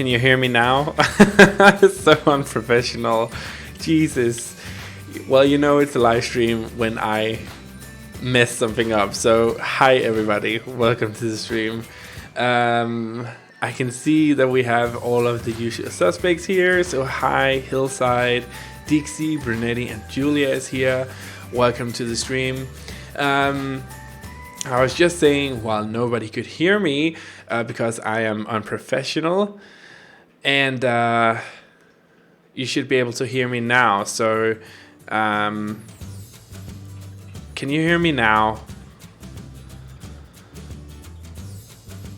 Can you hear me now? So unprofessional. Jesus. Well, you know it's a live stream when I mess something up. So hi everybody, welcome to the stream. I can see that we have all of the usual suspects here. So hi Hillside, Dixie, Brunetti and Julia is here. Welcome to the stream. I was just saying, while nobody could hear me because I am unprofessional, and you should be able to hear me now. So can you hear me now?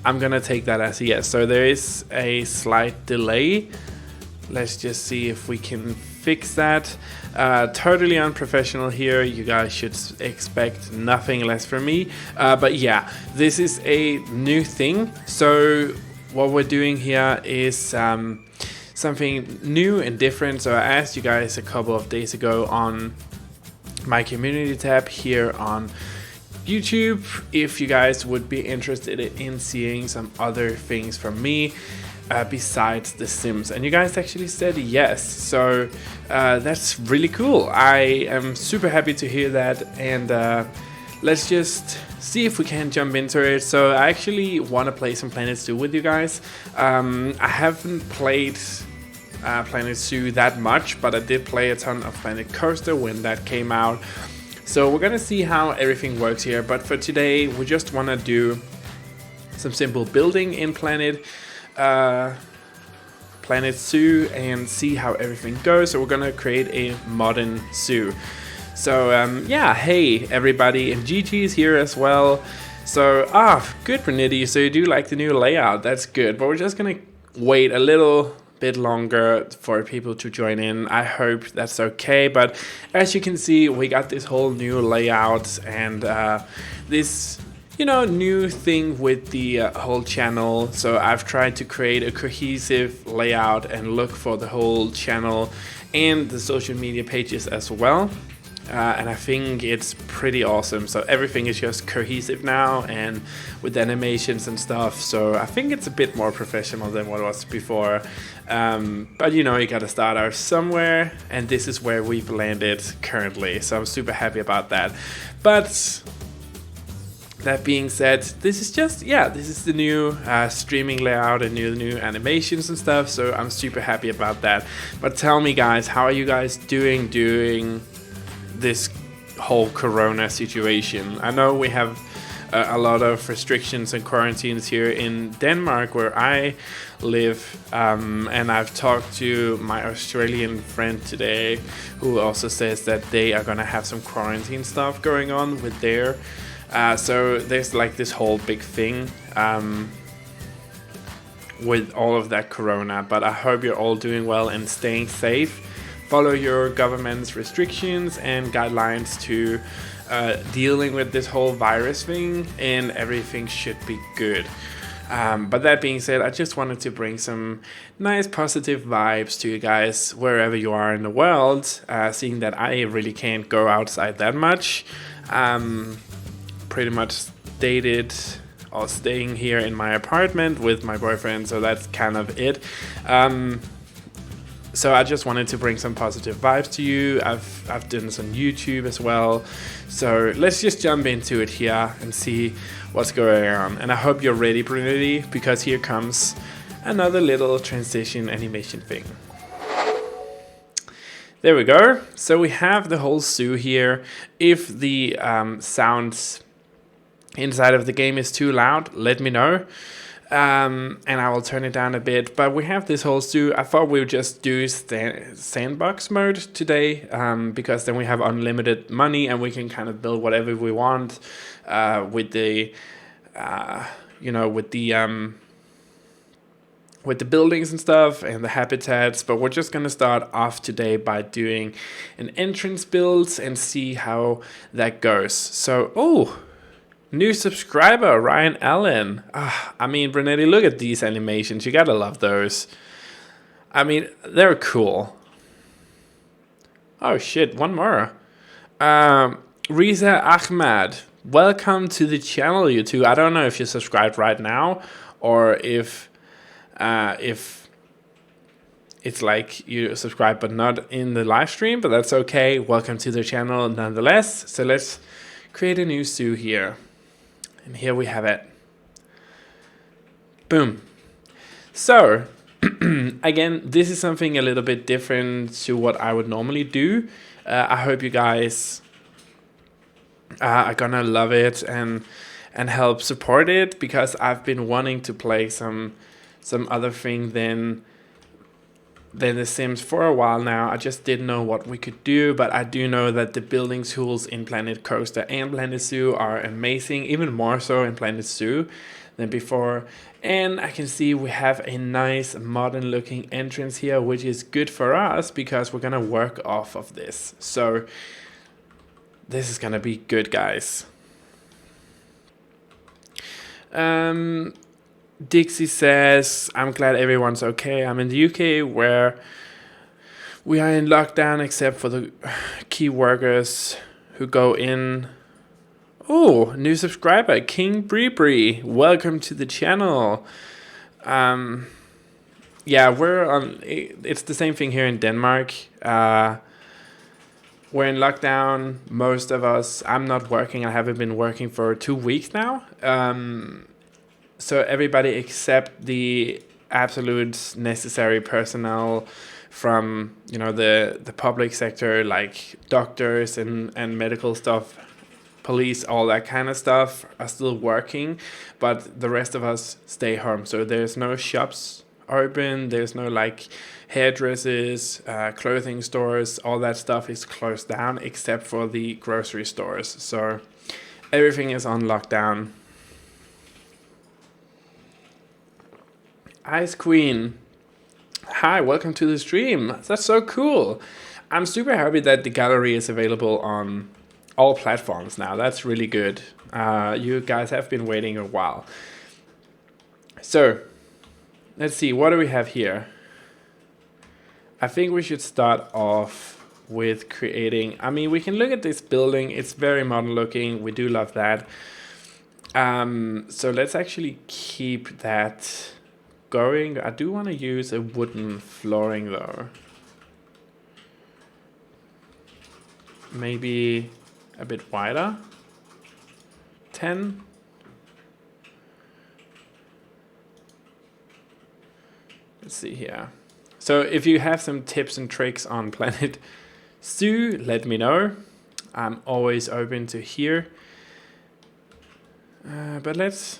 I'm gonna take that as a yes. So there is a slight delay. Let's just see if we can fix that. Totally unprofessional here. You guys should expect nothing less from me. But yeah, this is a new thing. So what we're doing here is something new and different. So I asked you guys a couple of days ago on my community tab here on YouTube if you guys would be interested in seeing some other things from me besides The Sims, and you guys actually said yes. So that's really cool. I am super happy to hear that, and let's just see if we can jump into it. So I actually want to play some Planet Zoo with you guys. I haven't played Planet Zoo that much, but I did play a ton of Planet Coaster when that came out. So we're gonna see how everything works here, but for today we just want to do some simple building in Planet Zoo and see how everything goes. So we're gonna create a modern zoo. So yeah, hey everybody, and Gigi is here as well. So good, Brunetti. So you do like the new layout, that's good, but we're just gonna wait a little bit longer for people to join in. I hope that's okay, but as you can see, we got this whole new layout and this new thing with the whole channel. So I've tried to create a cohesive layout and look for the whole channel and the social media pages as well. And I think it's pretty awesome. So everything is just cohesive now and with animations and stuff. So I think it's a bit more professional than what it was before. But you gotta start out somewhere, and this is where we've landed currently. So I'm super happy about that. But that being said, this is the new streaming layout and new animations and stuff. So I'm super happy about that. But tell me guys, how are you guys doing during this whole corona situation? I know we have a lot of restrictions and quarantines here in Denmark where I live, and I've talked to my Australian friend today who also says that they are gonna have some quarantine stuff going on with their so there's like this whole big thing with all of that corona. But I hope you're all doing well and staying safe. Follow your government's restrictions and guidelines to dealing with this whole virus thing, and everything should be good. But that being said, I just wanted to bring some nice positive vibes to you guys wherever you are in the world, seeing that I really can't go outside that much. Pretty much staying here in my apartment with my boyfriend, so that's kind of it. So I just wanted to bring some positive vibes to you. I've done some YouTube as well. So let's just jump into it here and see what's going on. And I hope you're ready, Brunetti, because here comes another little transition animation thing. There we go. So we have the whole zoo here. If the sounds inside of the game is too loud, let me know. And I will turn it down a bit. But we have this whole zoo. I thought we would just do sandbox mode today, because then we have unlimited money and we can kind of build whatever we want with the buildings and stuff and the habitats. But we're just gonna start off today by doing an entrance build and see how that goes. So new subscriber, Ryan Allen. I mean, Brunetti, look at these animations. You gotta love those. I mean, they're cool. Oh shit, one more. Riza Ahmad, welcome to the channel, you two. I don't know if you're subscribed right now or if it's like you subscribe but not in the live stream, but that's okay. Welcome to the channel nonetheless. So let's create a new zoo here. And here we have it. Boom. So again, this is something a little bit different to what I would normally do. I hope you guys are gonna love it and help support it, because I've been wanting to play some other thing than The Sims for a while now. I just didn't know what we could do, but I do know that the building tools in Planet Coaster and Planet Zoo are amazing, even more so in Planet Zoo than before. And I can see we have a nice modern looking entrance here, which is good for us because we're gonna work off of this. So this is gonna be good, guys. Dixie says, I'm glad everyone's okay. I'm in the UK where we are in lockdown except for the key workers who go in. Oh, new subscriber, King Bree. Welcome to the channel. Yeah, we're on. It's the same thing here in Denmark. We're in lockdown. Most of us. I'm not working. I haven't been working for 2 weeks now. So everybody except the absolute necessary personnel from, you know, the public sector, like doctors and medical stuff, police, all that kind of stuff, are still working, but the rest of us stay home. So there's no shops open, there's no like hairdressers, clothing stores, all that stuff is closed down except for the grocery stores. So everything is on lockdown. Ice Queen, hi, welcome to the stream. That's so cool. I'm super happy that the gallery is available on all platforms now. That's really good. You guys have been waiting a while. So let's see, what do we have here? I think we should start off with creating, I mean, we can look at this building. It's very modern looking. We do love that. So let's actually keep that going. I do want to use a wooden flooring though. Maybe a bit wider. 10. Let's see here. So if you have some tips and tricks on Planet Zoo, let me know. I'm always open to hear. But let's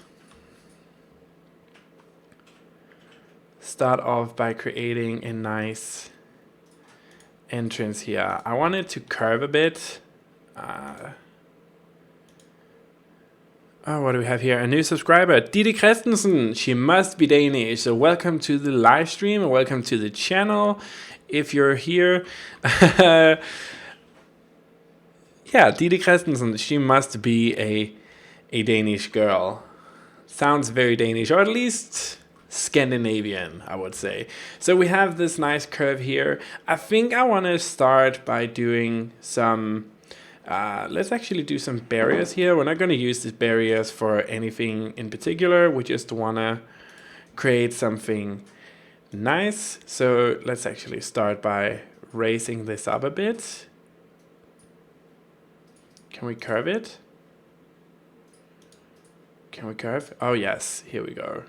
start off by creating a nice entrance here. I want it to curve a bit. Oh, what do we have here? A new subscriber, Didi Christensen. She must be Danish. So welcome to the live stream and welcome to the channel. If you're here, yeah, Didi Christensen. She must be a Danish girl. Sounds very Danish, or at least Scandinavian, I would say. So we have this nice curve here. I think I want to start by doing some, let's actually do some barriers here. We're not going to use these barriers for anything in particular. We just want to create something nice. So let's actually start by raising this up a bit. Can we curve it? Can we curve? Oh yes, here we go.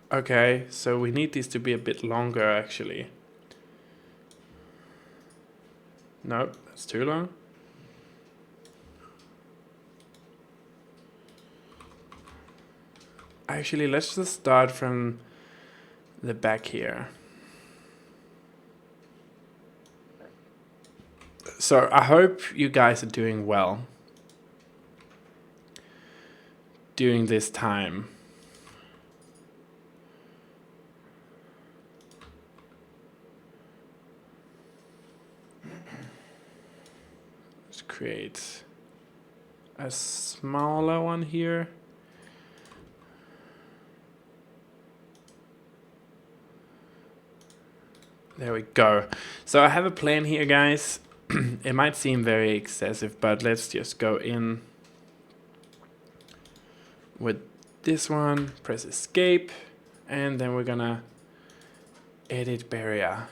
Okay, so we need these to be a bit longer actually. Nope, that's too long. Actually, let's just start from the back here. So I hope you guys are doing well during this time. Let's create a smaller one here. There we go. So I have a plan here, guys. It might seem very excessive, but let's just go in with this one, press escape, and then we're gonna edit barrier.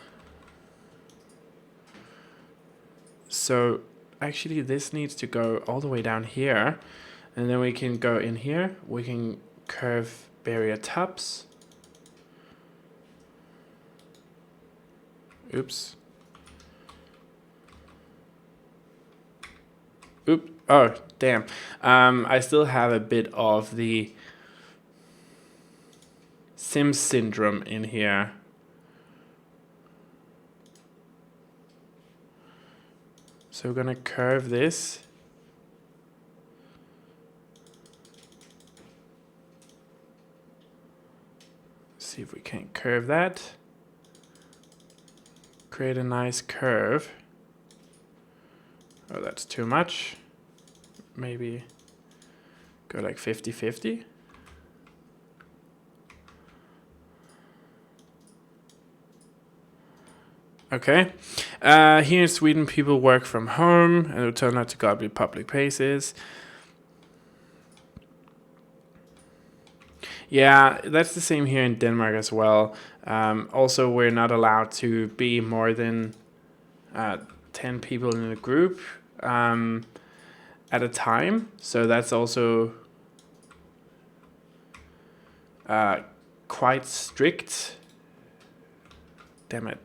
So actually this needs to go all the way down here, and then we can go in here, we can curve barrier tops. Oops. Oop. Oh, damn. I still have a bit of the Sims syndrome in here. So we're gonna curve this. See if we can curve that. Create a nice curve. Oh, that's too much. Maybe go like 50-50. Okay. Here in Sweden, people work from home and return out to godly public places. Yeah, that's the same here in Denmark as well. Also, we're not allowed to be more than 10 people in a group at a time. So that's also quite strict. Damn it.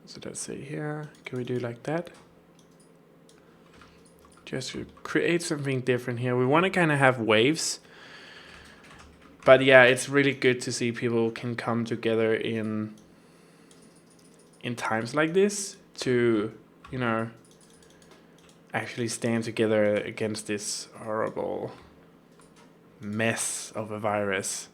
So let's see here, can we do like that? Just to create something different here. We want to kind of have waves. But yeah, it's really good to see people can come together in times like this to, you know, actually stand together against this horrible mess of a virus.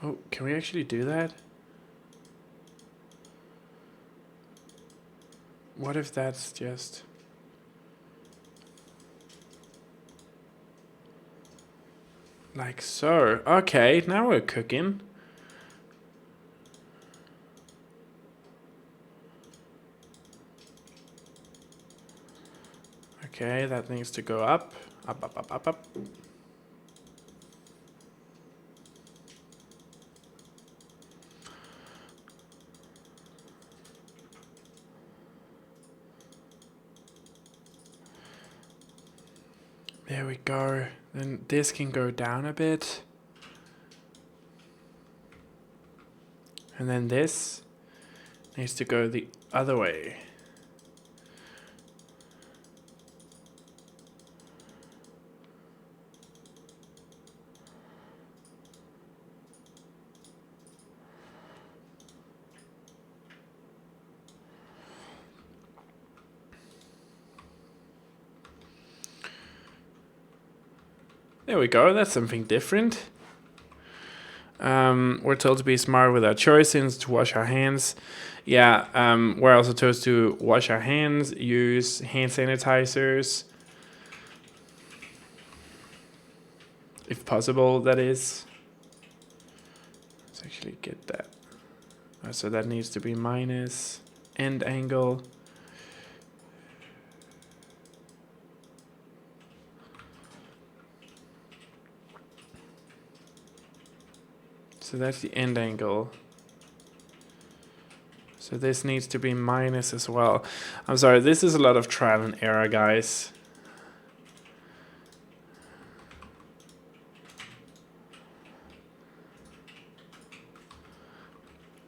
Oh, can we actually do that? What if that's just... like so. Okay, now we're cooking. Okay, that needs to go up. Up, up, up, up, up. There we go. Then this can go down a bit. And then this needs to go the other way. There we go, that's something different. We're told to be smart with our choices, to wash our hands. Yeah, we're also told to wash our hands, use hand sanitizers. If possible, that is. Let's actually get that. So that needs to be minus end angle. So that's the end angle. So this needs to be minus as well. I'm sorry, this is a lot of trial and error, guys.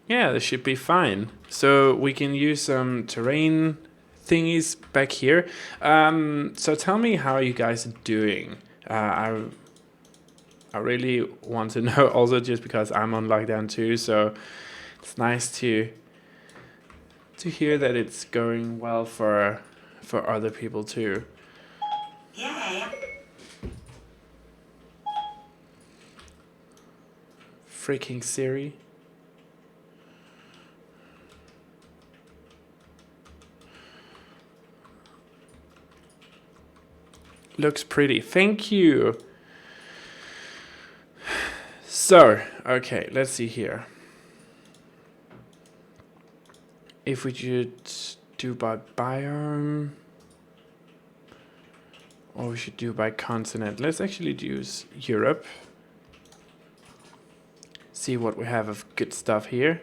Yeah, this should be fine. So we can use some terrain thingies back here. So tell me how you guys are doing. I really want to know also just because I'm on lockdown too, so it's nice to hear that it's going well for other people too. Yeah. freaking Siri. Looks pretty. Thank you. So, okay, let's see here. If we should do by biome, or we should do by continent. Let's actually use Europe. See what we have of good stuff here.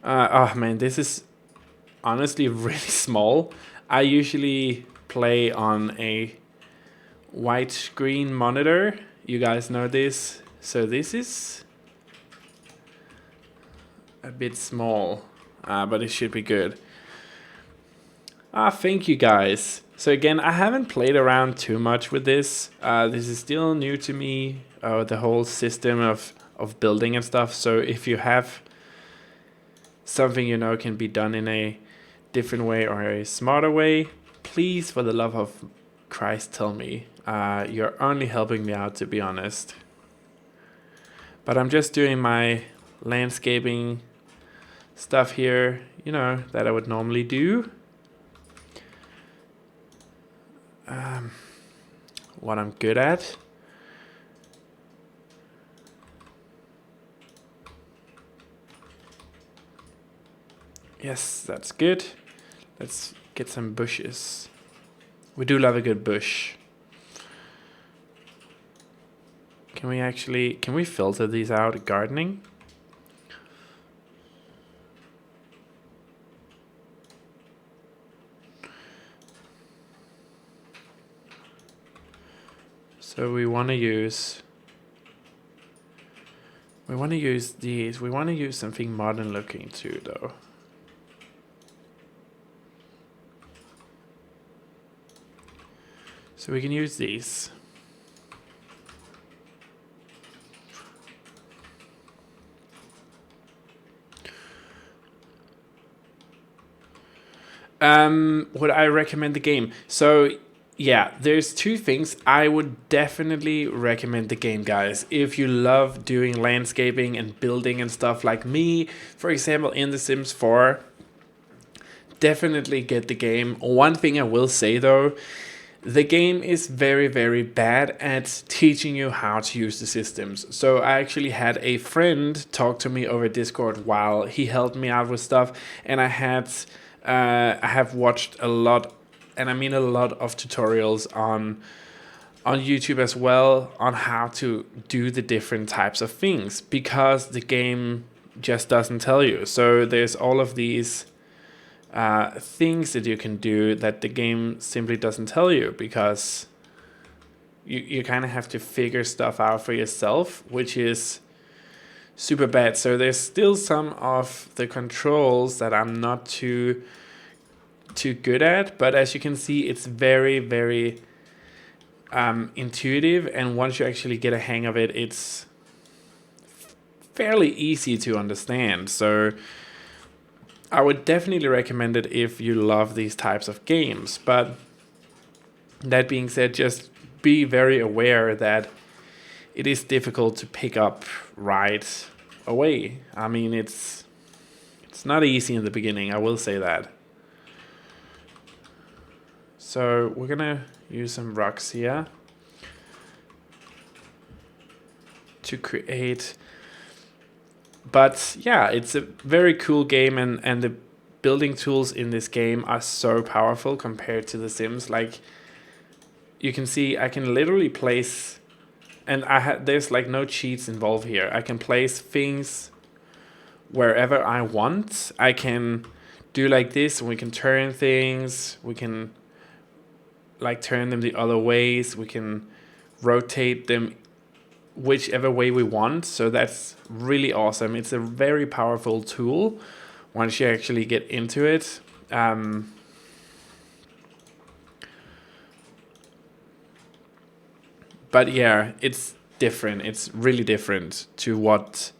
Oh man, this is honestly really small. I usually play on a white screen monitor. You guys know this. So this is a bit small, but it should be good. Thank you guys. So again, I haven't played around too much with this. This is still new to me, the whole system of building and stuff. So if you have something you know can be done in a different way or a smarter way, please, for the love of Christ, tell me. You're only helping me out, to be honest. But I'm just doing my landscaping stuff here, you know, that I would normally do. What I'm good at. Yes, that's good. Let's get some bushes. We do love a good bush. Can we filter these out gardening? So we want to use these. We want to use something modern looking too, though. So we can use these. Would I recommend the game? So yeah, there's two things. I would definitely recommend the game, guys. If you love doing landscaping and building and stuff like me, for example, in The Sims 4, definitely get the game. One thing I will say though, the game is very, very bad at teaching you how to use the systems. So I actually had a friend talk to me over Discord while he helped me out with stuff, and I have watched a lot, and I mean a lot of tutorials on YouTube as well on how to do the different types of things, because the game just doesn't tell you. So there's all of these things that you can do that the game simply doesn't tell you, because you kind of have to figure stuff out for yourself, which is super bad. So there's still some of the controls that I'm not too good at, but as you can see, it's very, very intuitive, and once you actually get a hang of it, it's fairly easy to understand. So I would definitely recommend it if you love these types of games. But that being said, just be very aware that it is difficult to pick up right away. I mean, it's not easy in the beginning, I will say that. So we're gonna use some rocks here to create. But yeah, it's a very cool game, and the building tools in this game are so powerful compared to The Sims. Like, you can see I can literally place, and there's like no cheats involved here. I can place things wherever I want. I can do like this, and we can turn things. We can like turn them the other ways. We can rotate them whichever way we want. So that's really awesome. It's a very powerful tool once you actually get into it. But yeah, it's different. It's really different to what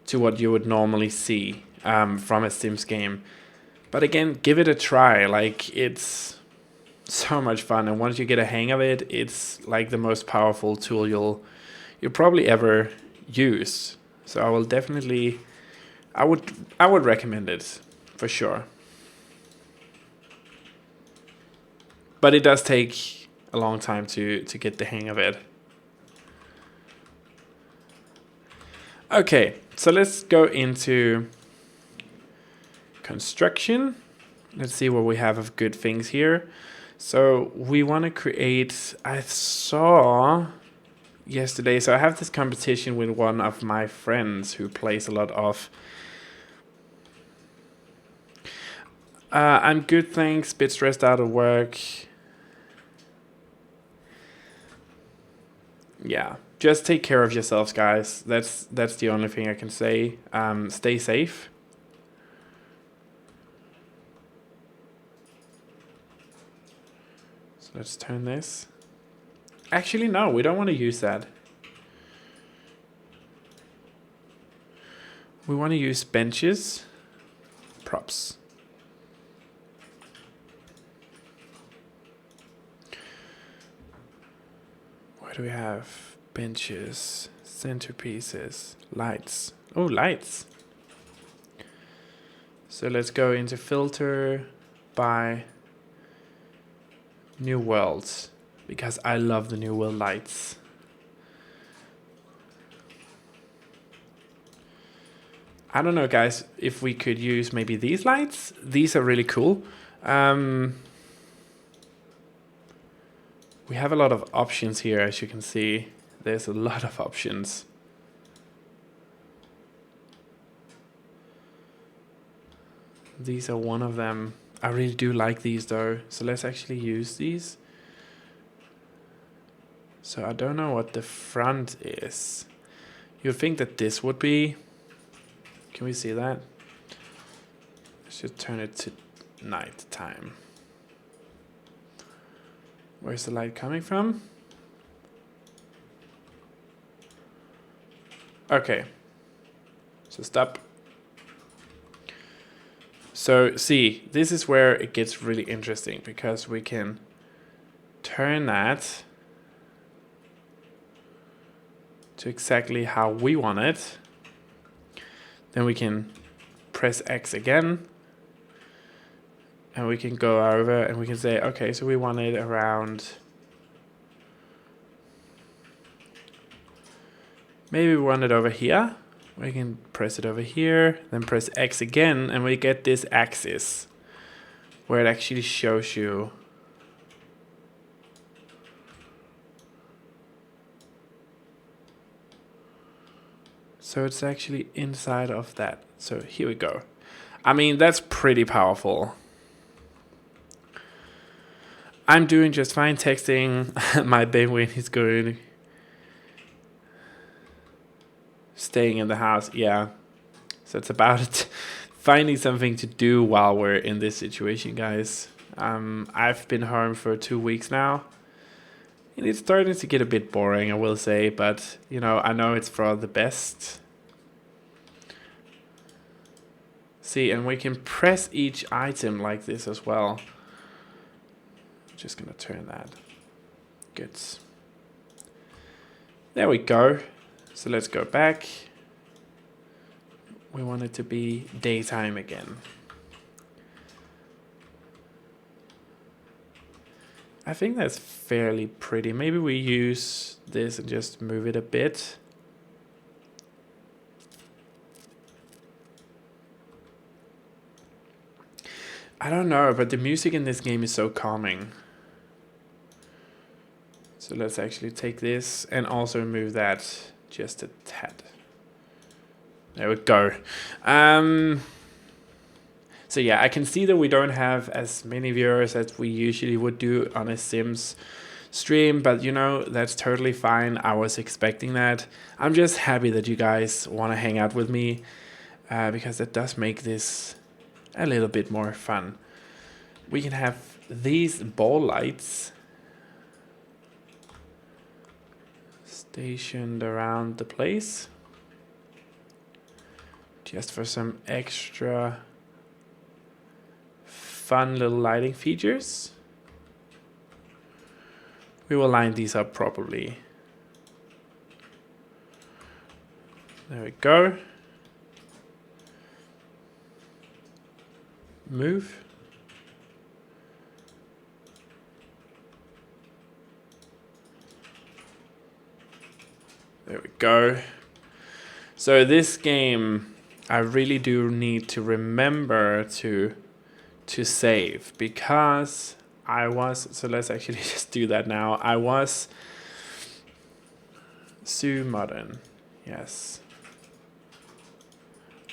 you would normally see from a Sims game. But again, give it a try. Like, it's so much fun, and once you get a hang of it, it's like the most powerful tool you'll probably ever use. So I will definitely, I would recommend it for sure. But it does take a long time to get the hang of it. Okay, so let's go into construction. Let's see what we have of good things here. So we want to create, I saw yesterday, so I have this competition with one of my friends who plays a lot of I'm good, thanks, bit stressed out of work. Yeah, just take care of yourselves, guys. That's the only thing I can say. Stay safe. So let's turn this. Actually, no, we don't want to use that. We want to use benches, props. What do we have? Benches, centerpieces, lights. Oh, lights. So let's go into filter by new worlds, because I love the new world lights. I don't know, guys, if we could use maybe these lights. These are really cool. We have a lot of options here, as you can see. There's a lot of options. These are one of them. I really do like these though. So let's actually use these. So I don't know what the front is. You'd think that this would be. Can we see that? Let's just turn it to night time. Where's the light coming from? Okay. So stop. So see, this is where it gets really interesting, because we can turn that to exactly how we want it. Then we can press X again. And we can go over and we can say, okay, so we want it around. Maybe we want it over here. We can press it over here, then press X again, and we get this axis where it actually shows you. So it's actually inside of that. So here we go. I mean, that's pretty powerful. I'm doing just fine texting. My penguin is good. Staying in the house, yeah. So it's about it. Finding something to do while we're in this situation, guys. I've been home for 2 weeks now. And it's starting to get a bit boring, I will say. But, you know, I know it's for the best. See, and we can press each item like this as well. Just gonna turn that. Good. There we go. So let's go back. We want it to be daytime again. I think that's fairly pretty. Maybe we use this and just move it a bit. I don't know, but the music in this game is so calming. So let's actually take this and also move that just a tad. There we go. So yeah, I can see that we don't have as many viewers as we usually would do on a Sims stream, but you know, that's totally fine. I was expecting that. I'm just happy that you guys want to hang out with me, because that does make this a little bit more fun. We can have these ball lights stationed around the place, just for some extra fun little lighting features. We will line these up properly. There we go. Move. There we go. So this game, I really do need to remember to save, because I was, so let's actually just do that now. I was modern, yes.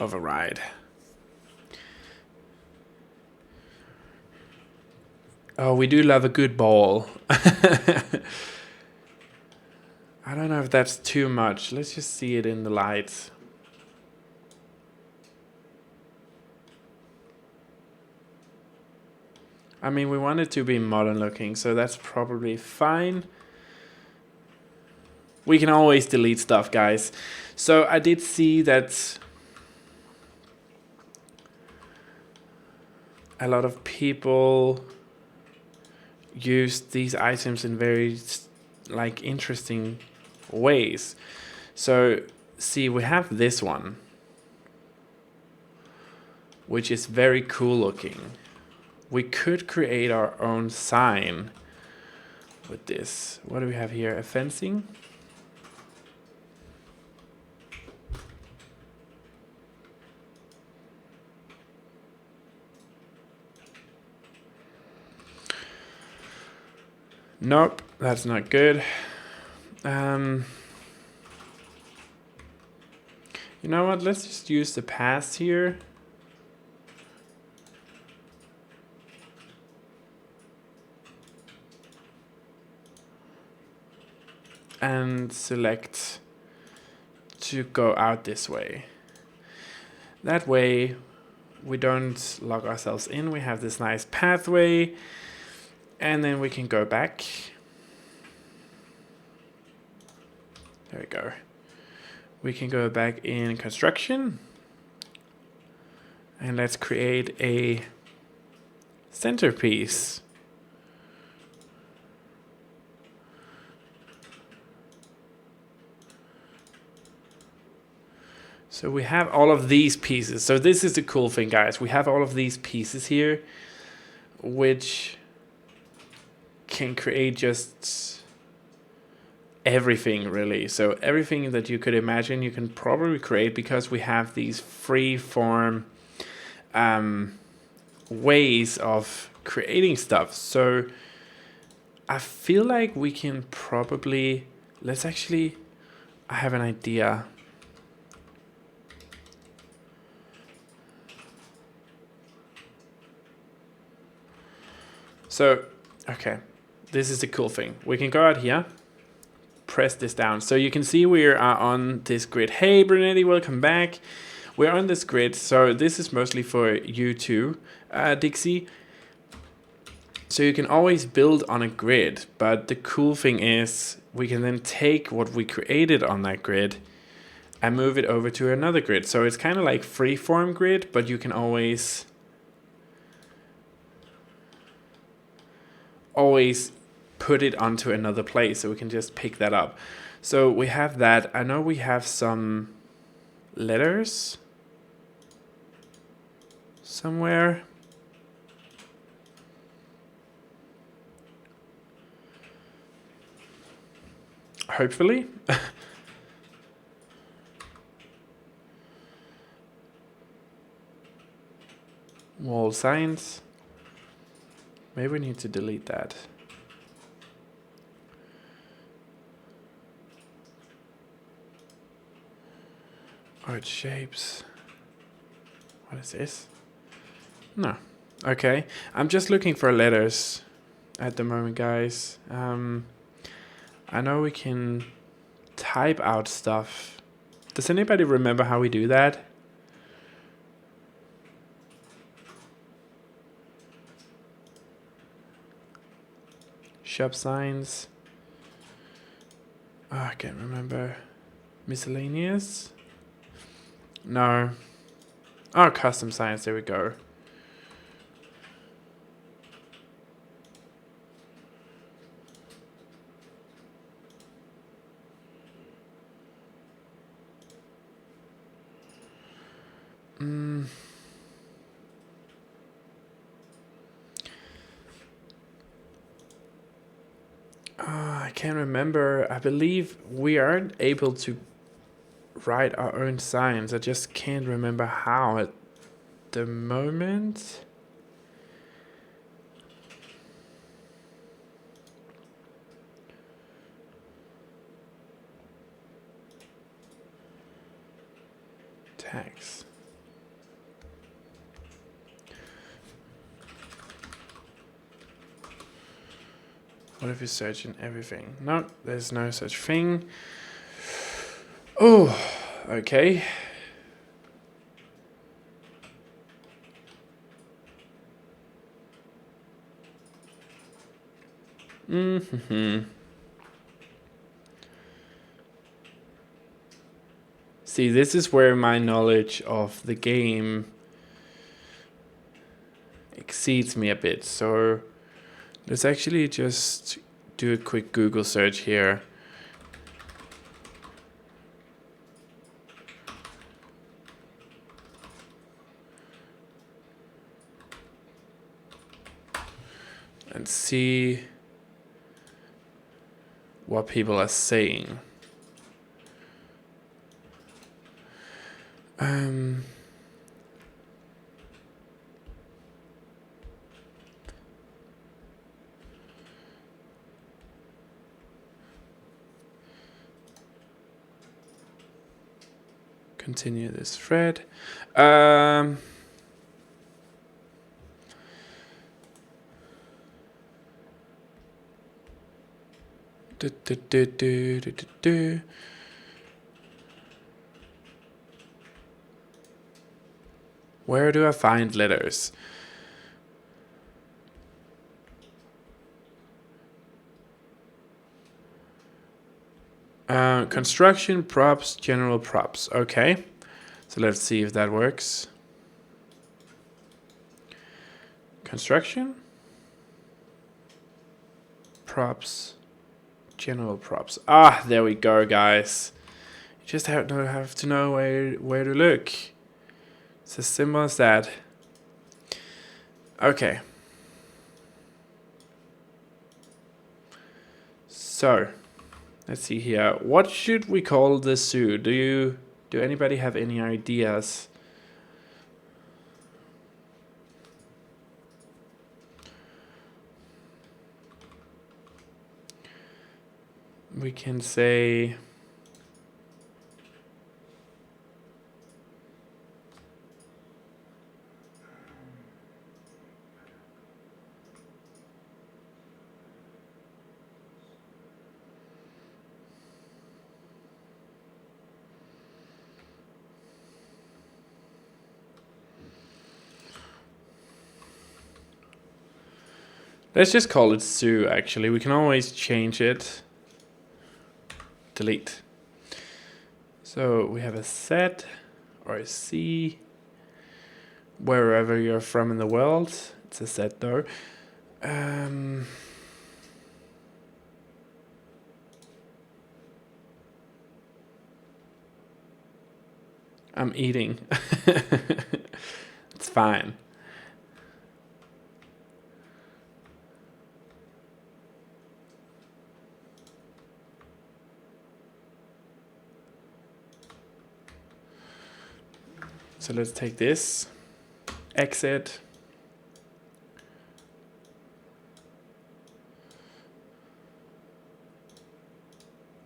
Override. Oh, we do love a good ball. I don't know if that's too much. Let's just see it in the lights. I mean, we want it to be modern looking, so that's probably fine. We can always delete stuff, guys. So I did see that a lot of people use these items in very like interesting ways. So see, we have this one, which is very cool looking. We could create our own sign with this. What do we have here? A fencing? Nope, that's not good. You know what? Let's just use the path here. And select to go out this way. That way we don't log ourselves in. We have this nice pathway, and then we can go back. There we go. We can go back in construction, and let's create a centerpiece. So we have all of these pieces. So this is the cool thing, guys. We have all of these pieces here, which can create just everything, really. So everything that you could imagine, you can probably create, because we have these free form ways of creating stuff. So I feel like we can probably, let's actually, I have an idea. So, okay, this is the cool thing. We can go out here, press this down. So you can see we are on this grid. Hey, Brunetti, welcome back. We're on this grid. So this is mostly for you too, Dixie. So you can always build on a grid. But the cool thing is we can then take what we created on that grid and move it over to another grid. So it's kind of like freeform grid, but you can always put it onto another place, so we can just pick that up. So we have that. I know we have some letters somewhere. Hopefully. Wall signs. Maybe we need to delete that. Art shapes. What is this? No. Okay. I'm just looking for letters at the moment, guys. I know we can type out stuff. Does anybody remember how we do that? Shop signs. Oh, I can't remember. Miscellaneous? No. Oh, custom signs. There we go. I can't remember. I believe we aren't able to write our own signs. I just can't remember how at the moment. Tags. What if you search in everything? No, there's no such thing. Oh, okay. See, this is where my knowledge of the game exceeds me a bit. So let's actually just do a quick Google search here. And see what people are saying. Continue this thread. Where do I find letters? Construction, props, general props. Okay, so let's see if that works. Construction, props, general props. Ah, there we go, guys. You just have to know where to look. It's as simple as that. Okay. So, let's see here. What should we call this zoo? Do anybody have any ideas? We can say let's just call it zoo, actually. We can always change it. Delete. So we have a Z or a C, wherever you're from in the world. It's a Z though. I'm eating. It's fine. So let's take this, exit.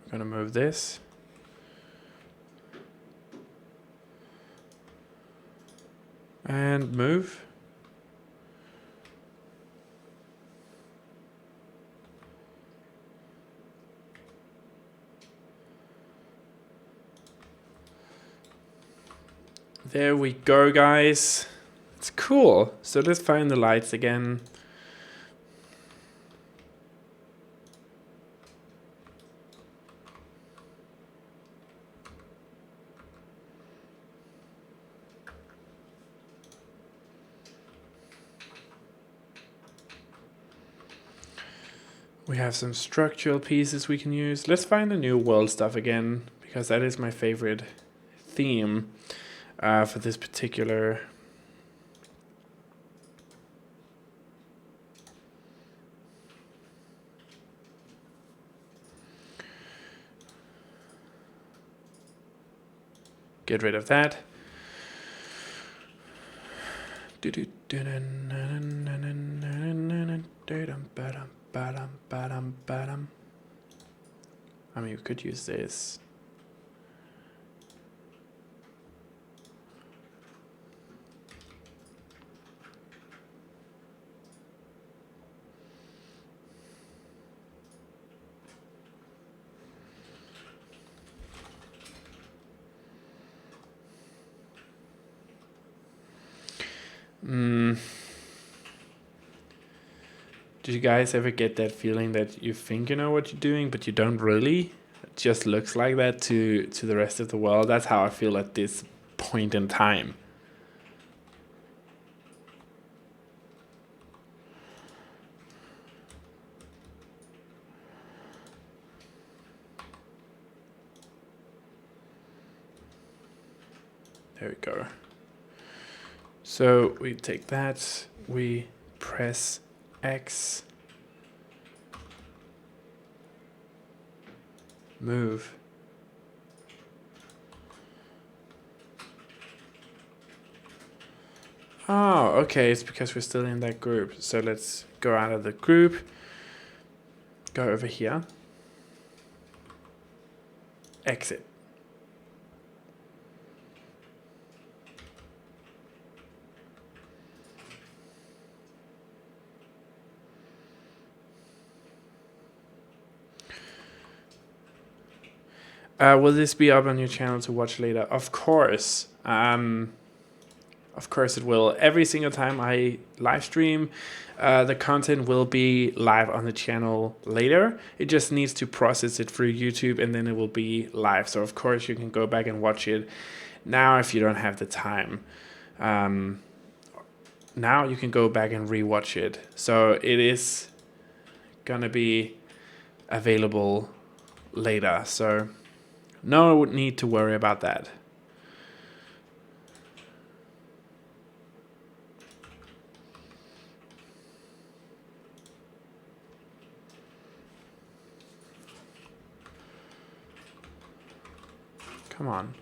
I'm gonna move this. And move. There we go, guys. It's cool. So let's find the lights again. We have some structural pieces we can use. Let's find the new world stuff again, because that is my favorite theme for this particular. get rid of that. I mean, we could use this. Did you guys ever get that feeling that you think you know what you're doing, but you don't really? It just looks like that to the rest of the world. That's how I feel at this point in time. There we go. So we take that, we press X, move. Oh, okay, it's because we're still in that group. So let's go out of the group, go over here, exit. Will this be up on your channel to watch later? Of course. Of course it will. Every single time I live stream, the content will be live on the channel later. It just needs to process it through YouTube and then it will be live. So of course you can go back and watch it now if you don't have the time. Now you can go back and rewatch it. So it is gonna be available later. So no need to worry about that. Come on.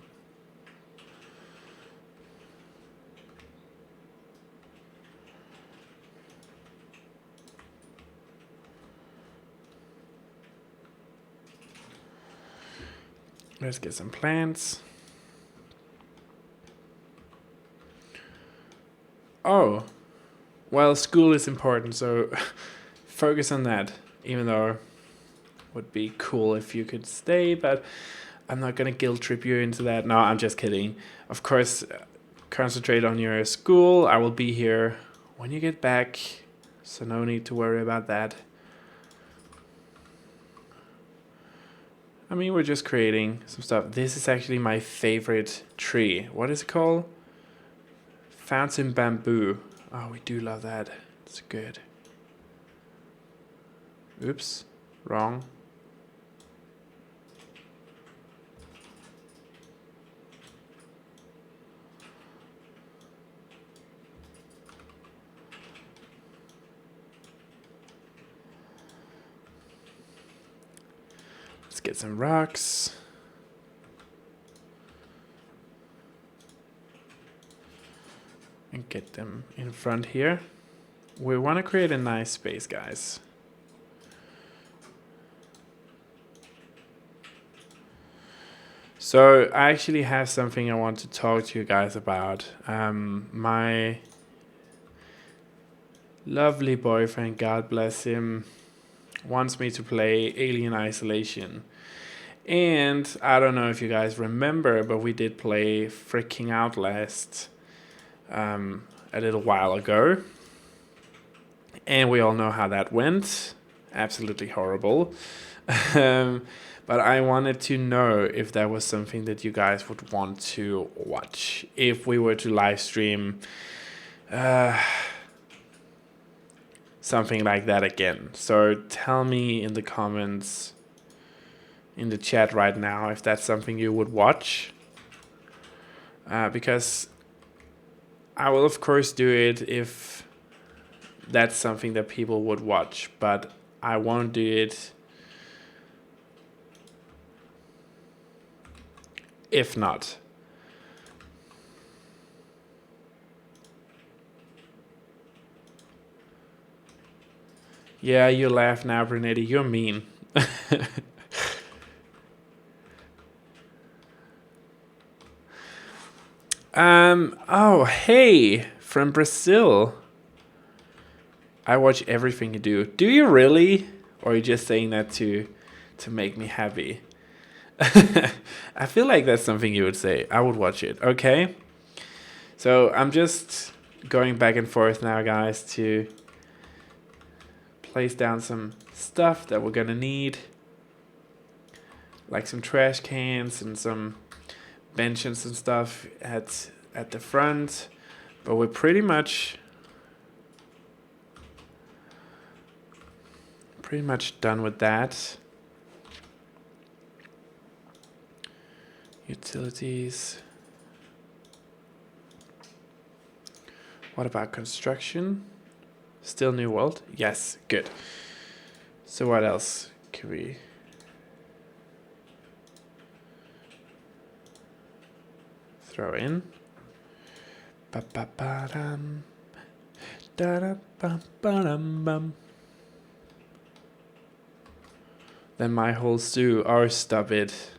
Let's get some plants. Oh, well, school is important, so focus on that, even though it would be cool if you could stay, but I'm not gonna guilt trip you into that. No, I'm just kidding. Of course, concentrate on your school. I will be here when you get back, so no need to worry about that. I mean, we're just creating some stuff. This is actually my favorite tree. What is it called? Fountain bamboo. Oh, we do love that. It's good. Oops, wrong. Let's get some rocks. And get them in front here. We want to create a nice space, guys. So I actually have something I want to talk to you guys about. My lovely boyfriend, God bless him, wants me to play Alien Isolation. And I don't know if you guys remember, but we did play freaking Outlast a little while ago. And we all know how that went. Absolutely horrible. But I wanted to know if that was something that you guys would want to watch. If we were to live stream something like that again. So tell me in the comments, in the chat right now, if that's something you would watch. Because I will of course do it if that's something that people would watch, but I won't do it if not. Yeah, you laugh now, Brunetti. You're mean. Oh, hey, from Brazil. I watch everything you do. Do you really? Or are you just saying that to make me happy? I feel like that's something you would say. I would watch it. Okay. So I'm just going back and forth now, guys, to place down some stuff that we're gonna need. Like some trash cans and some benches and stuff at the front. But we're pretty much done with that. Utilities. What about construction? Still New World? Yes, good. So what else can we... throw in? Ba-ba-ba-dum. Da-da-bum-ba-dum-bum. Then my whole zoo. Oh, stop it.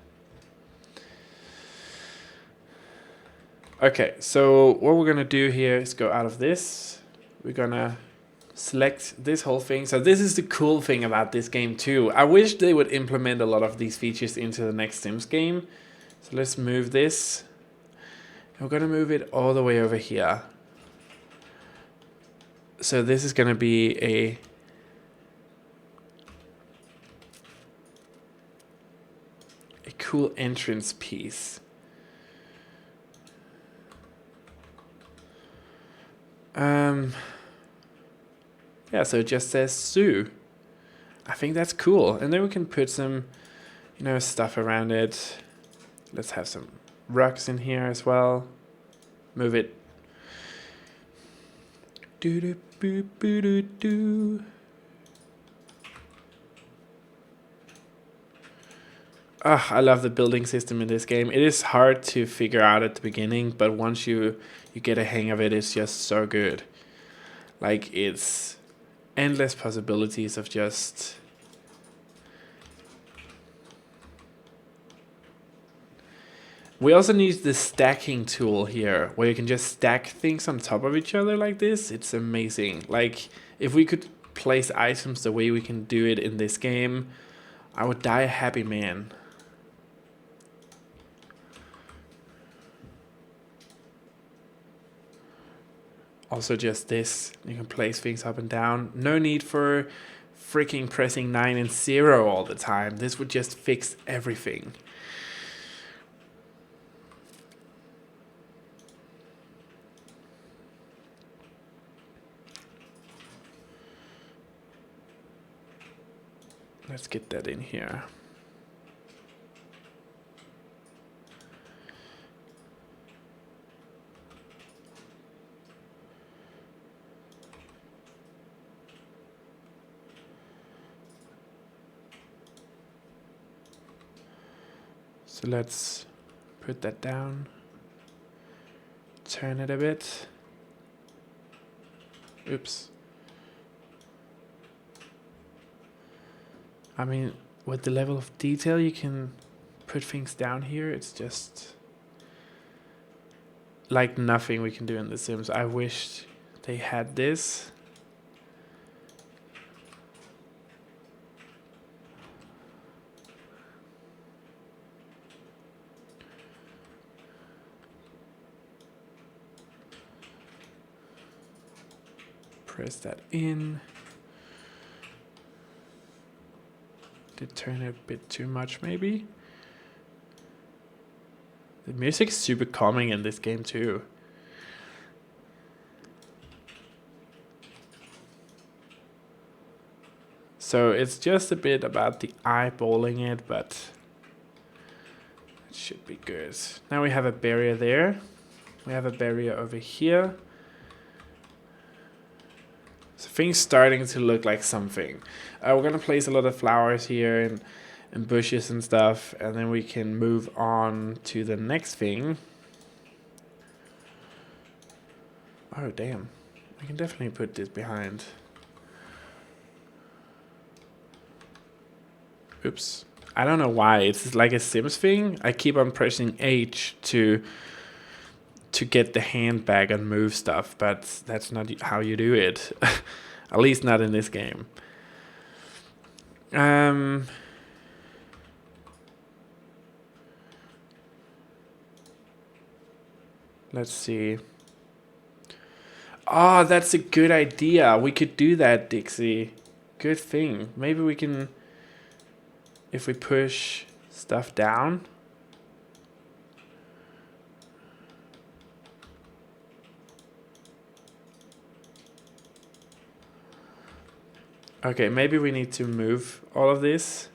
Okay, so what we're gonna do here is go out of this. We're gonna select this whole thing. So this is the cool thing about this game too. I wish they would implement a lot of these features into the next Sims game. So let's move this. We're gonna move it all the way over here. So this is gonna be a cool entrance piece. Yeah, so it just says Zoo. I think that's cool. And then we can put some, you know, stuff around it. Let's have some rugs in here as well. Move it. Do do boo boo do do. Ah, I love the building system in this game. It is hard to figure out at the beginning, but once you get a hang of it, it's just so good. Like, it's endless possibilities of just... We also need the stacking tool here, where you can just stack things on top of each other like this. It's amazing. Like, if we could place items the way we can do it in this game, I would die a happy man. Also just this, you can place things up and down. No need for freaking pressing 9 and 0 all the time. This would just fix everything. Let's get that in here. So let's put that down, turn it a bit. Oops. I mean, with the level of detail you can put things down here, it's just like nothing we can do in The Sims. I wish they had this. Press that in. Did turn it a bit too much, maybe? The music is super calming in this game too. So it's just a bit about the eyeballing it, but it should be good. Now we have a barrier there. We have a barrier over here. So things starting to look like something. We're gonna place a lot of flowers here and bushes and stuff, and then we can move on to the next thing. Oh damn, I can definitely put this behind. Oops. I don't know why. It's like a Sims thing. I keep on pressing H to get the hand back and move stuff, but that's not how you do it. At least not in this game. Let's see. Oh, that's a good idea. We could do that, Dixie. Good thing. Maybe we can, if we push stuff down. Okay, maybe we need to move all of this.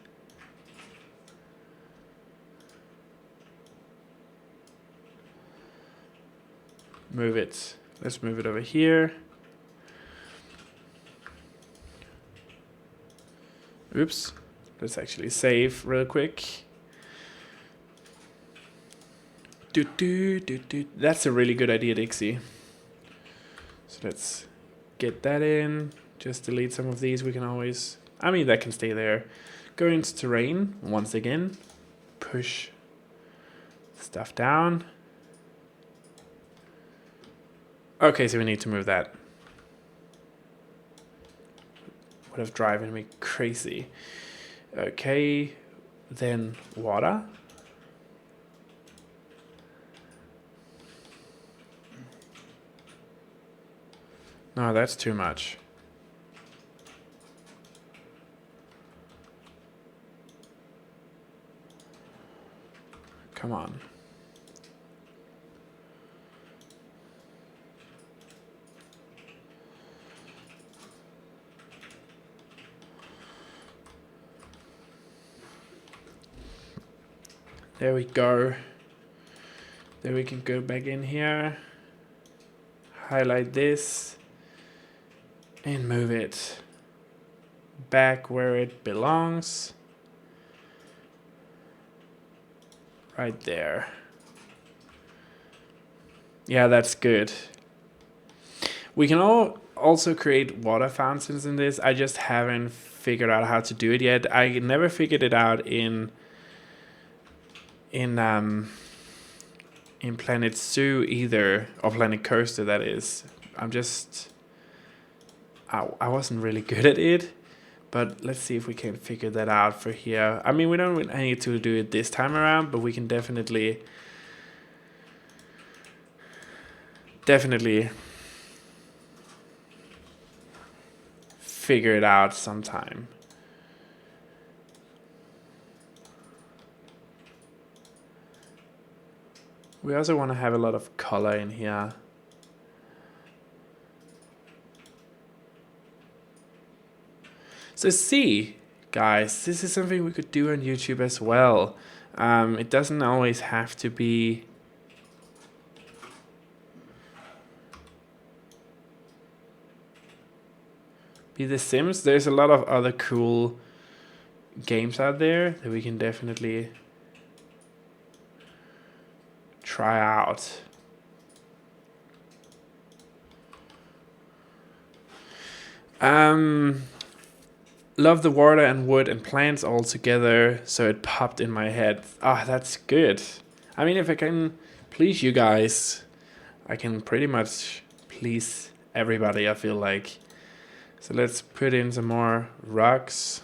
Move it. Let's move it over here. Oops. Let's actually save real quick. That's a really good idea, Dixie. So let's get that in. Just delete some of these. We can always, I mean, that can stay there. Go into terrain once again. Push stuff down. Okay, so we need to move that. Would have driven me crazy. Okay, then water. No, that's too much. Come on. There we go. Then we can go back in here, highlight this, and move it back where it belongs. Right there. Yeah, that's good. We can also create water fountains in this. I just haven't figured out how to do it yet. I never figured it out in Planet Zoo either, or Planet Coaster, that is. I wasn't really good at it, but let's see if we can figure that out for here. I mean, we don't really need to do it this time around, but we can definitely figure it out sometime. We also want to have a lot of color in here. So see, guys, this is something we could do on YouTube as well. It doesn't always have to be The Sims. There's a lot of other cool games out there that we can definitely try out. Love the water and wood and plants all together, so it popped in my head. Ah, that's good. I mean, if I can please you guys, I can pretty much please everybody, I feel like. So let's put in some more rocks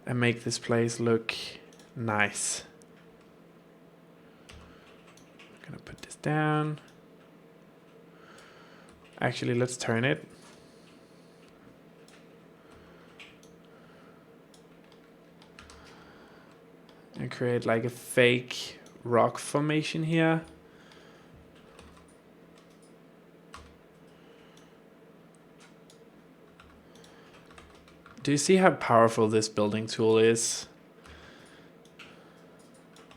and make this place look nice. I'm gonna put this down. Actually, let's turn it. And create like a fake rock formation here. Do you see how powerful this building tool is?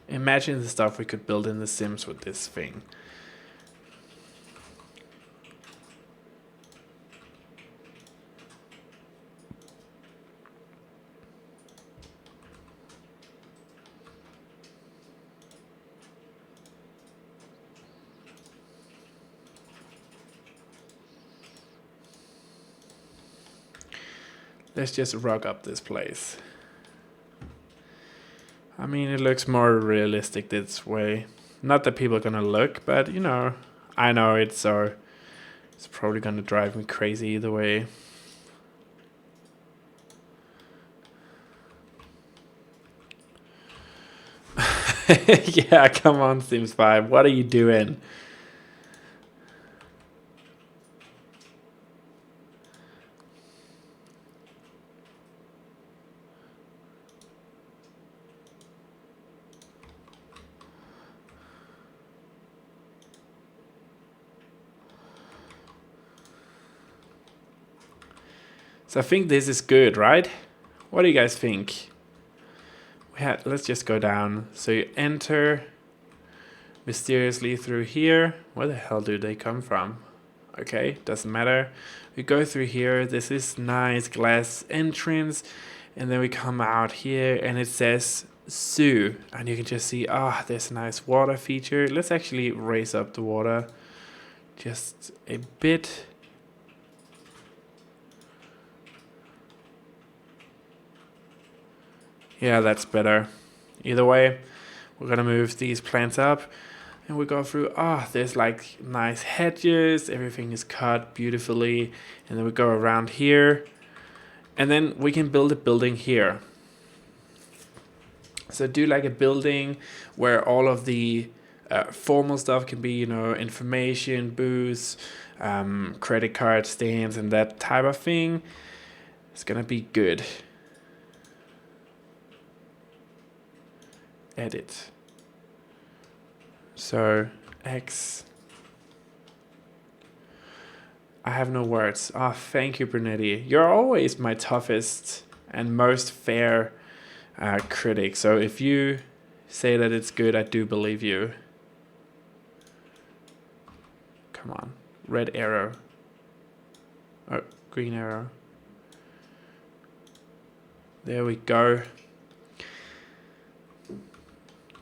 Imagine the stuff we could build in The Sims with this thing. Let's just rock up this place. I mean, it looks more realistic this way. Not that people are gonna look, but you know, I know it, so it's probably gonna drive me crazy either way. Yeah, come on, Sims 5. What are you doing? So I think this is good, right? What do you guys think? Let's just go down. So you enter mysteriously through here. Where the hell do they come from? Okay, doesn't matter. We go through here. This is nice glass entrance. And then we come out here and it says zoo. And you can just see, there's a nice water feature. Let's actually raise up the water just a bit. Yeah, that's better. Either way, we're gonna move these plants up and we go through, there's like nice hedges, everything is cut beautifully, and then we go around here and then we can build a building here. So do like a building where all of the formal stuff can be, you know, information, booths, credit card stands and that type of thing. It's gonna be good. Edit. So X. I have no words. Thank you, Brunetti. You're always my toughest and most fair critic. So if you say that it's good, I do believe you. Come on. Red arrow. Oh, green arrow. There we go.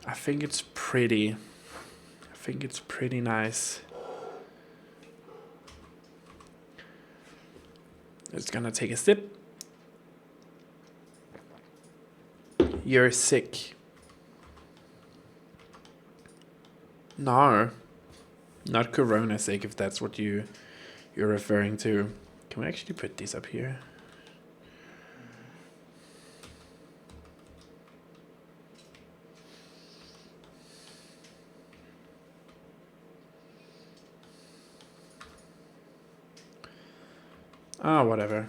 I think it's pretty. I think it's pretty nice. It's gonna take a sip. You're sick. No. Not corona sick, if that's what you're referring to. Can we actually put these up here? Whatever.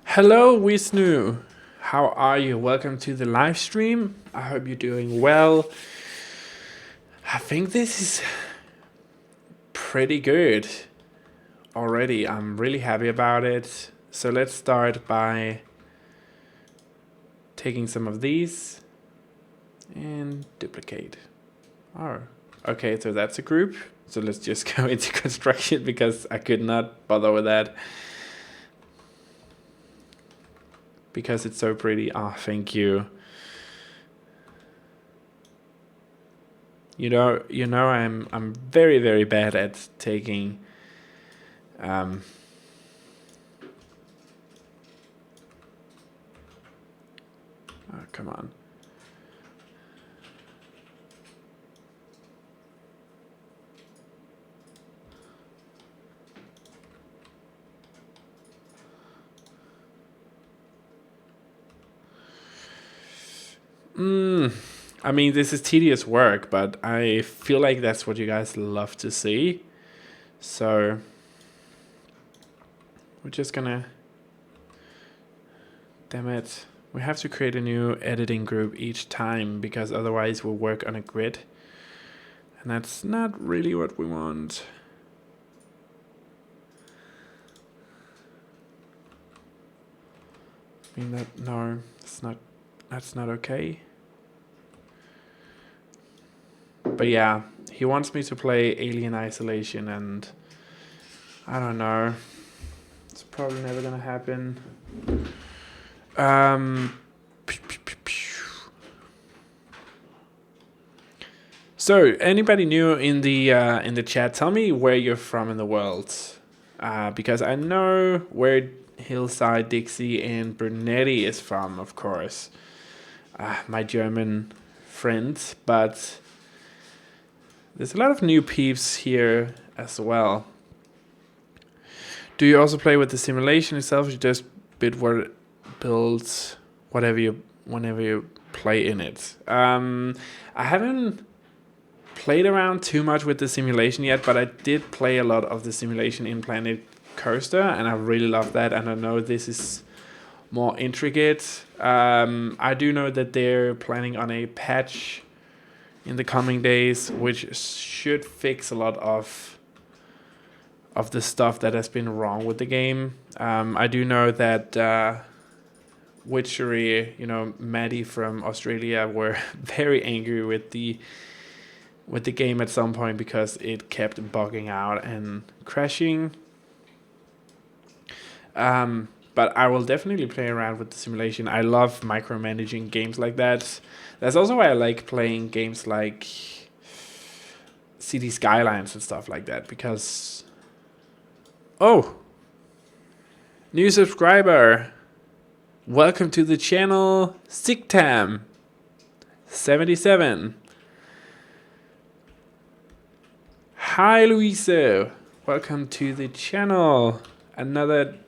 Hello, Wisnu. How are you? Welcome to the live stream. I hope you're doing well. I think this is pretty good already. I'm really happy about it. So let's start by taking some of these and duplicate. Okay, so that's a group. So let's just go into construction because I could not bother with that. Because it's so pretty. Thank you. You know, I'm very, very bad at taking come on. I mean, this is tedious work, but I feel like that's what you guys love to see. So we're just gonna, damn it. We have to create a new editing group each time because otherwise we'll work on a grid. And that's not really what we want. I mean that, no, that's not okay. But yeah, he wants me to play Alien Isolation and I don't know. It's probably never gonna happen. So anybody new in the chat, tell me where you're from in the world. because I know where Hillside, Dixie, and Brunetti is from, of course. My German friends, but there's a lot of new peeps here as well. Do you also play with the simulation itself? You just build whenever you play in it. I haven't played around too much with the simulation yet, but I did play a lot of the simulation in Planet Coaster, and I really love that. And I know this is more intricate. I do know that they're planning on a patch in the coming days, which should fix a lot of the stuff that has been wrong with the game. I do know that Witchery, Maddie from Australia, were very angry with the game at some point because it kept bugging out and crashing. But I will definitely play around with the simulation. I love micromanaging games like that. That's also why I like playing games like City Skylines and stuff like that, because... Oh! New subscriber! Welcome to the channel, Sigtam77. Hi, Louise! Welcome to the channel. Another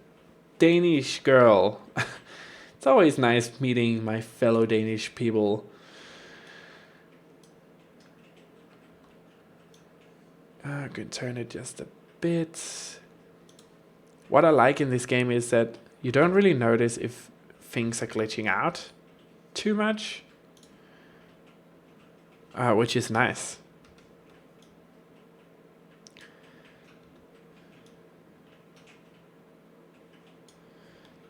Danish girl. It's always nice meeting my fellow Danish people. I could turn it just a bit. What I like in this game is that you don't really notice if things are glitching out too much, which is nice.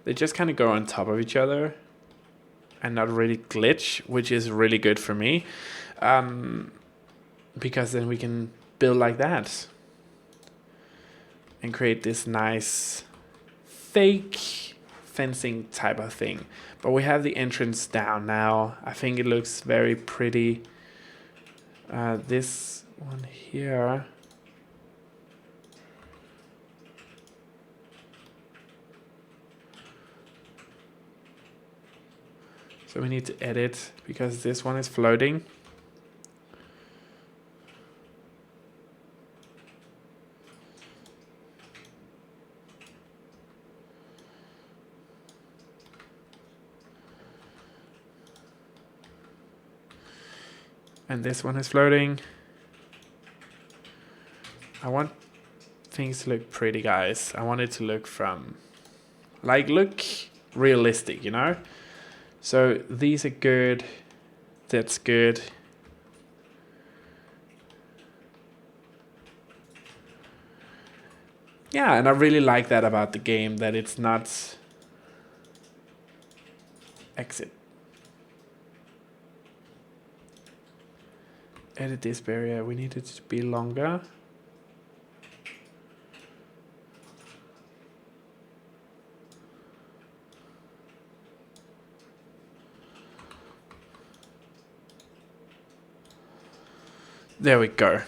They just kind of go on top of each other and not really glitch, which is really good for me, because then we can build like that and create this nice fake fencing type of thing. But we have the entrance down now. I think it looks very pretty. This one here, so we need to edit because this one is floating. And this one is floating. I want things to look pretty, guys. I want it to look look realistic, So these are good. That's good. Yeah, and I really like that about the game, that it's not... Exit. Edit this barrier. We need it to be longer. There we go.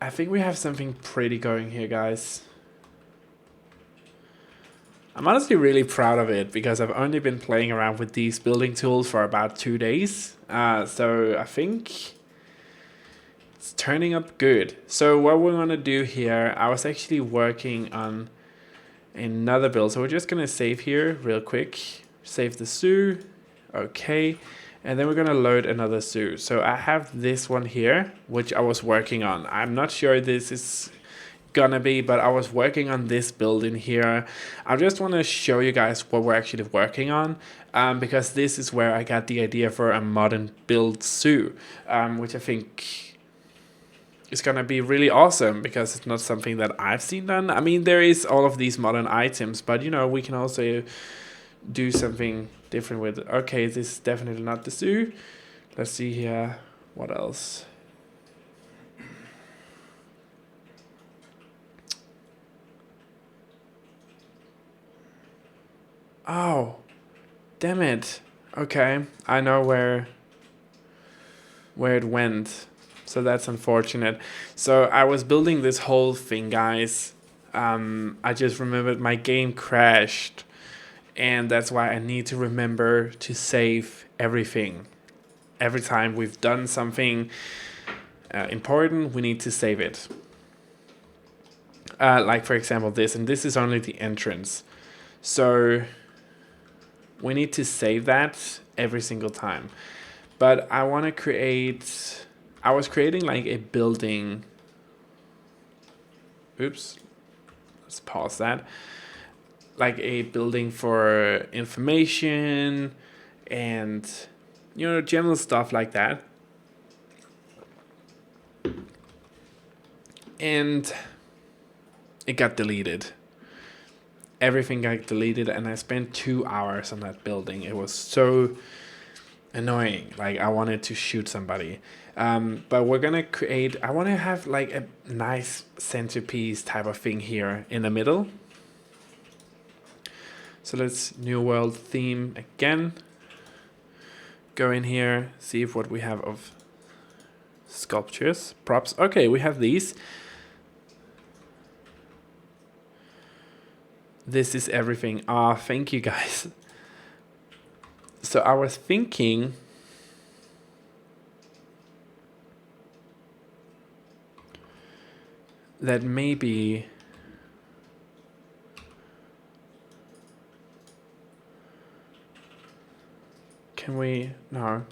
I think we have something pretty going here, guys. I'm honestly really proud of it because I've only been playing around with these building tools for about 2 days. So I think it's turning up good. So what we're going to do here, I was actually working on another build. So we're just going to save here real quick. Save the zoo. Okay. And then we're going to load another zoo. So I have this one here, which I was working on. I'm not sure this is gonna be, but I was working on this build in here. I just want to show you guys what we're actually working on, because this is where I got the idea for a modern build zoo, which I think is gonna be really awesome because it's not something that I've seen done. I mean, there is all of these modern items, but we can also do something different with it. Okay, this is definitely not the zoo. Let's see here. What else? Oh, damn it. Okay, I know where it went. So that's unfortunate. So I was building this whole thing, guys. I just remembered my game crashed. And that's why I need to remember to save everything. Every time we've done something important, we need to save it. Like for example this, and this is only the entrance. So we need to save that every single time. But I want to create, I was creating like a building. Oops, let's pause that. Like a building for information and, you know, general stuff like that. And it got deleted. Everything got deleted, and I spent 2 hours on that building. It was so annoying. Like, I wanted to shoot somebody. But we're gonna create, I want to have like a nice centerpiece type of thing here in the middle. So let's new world theme again. Go in here, see if what we have of sculptures, props. Okay, we have these. This is everything. Ah, thank you guys. So I was thinking that maybe can we, no.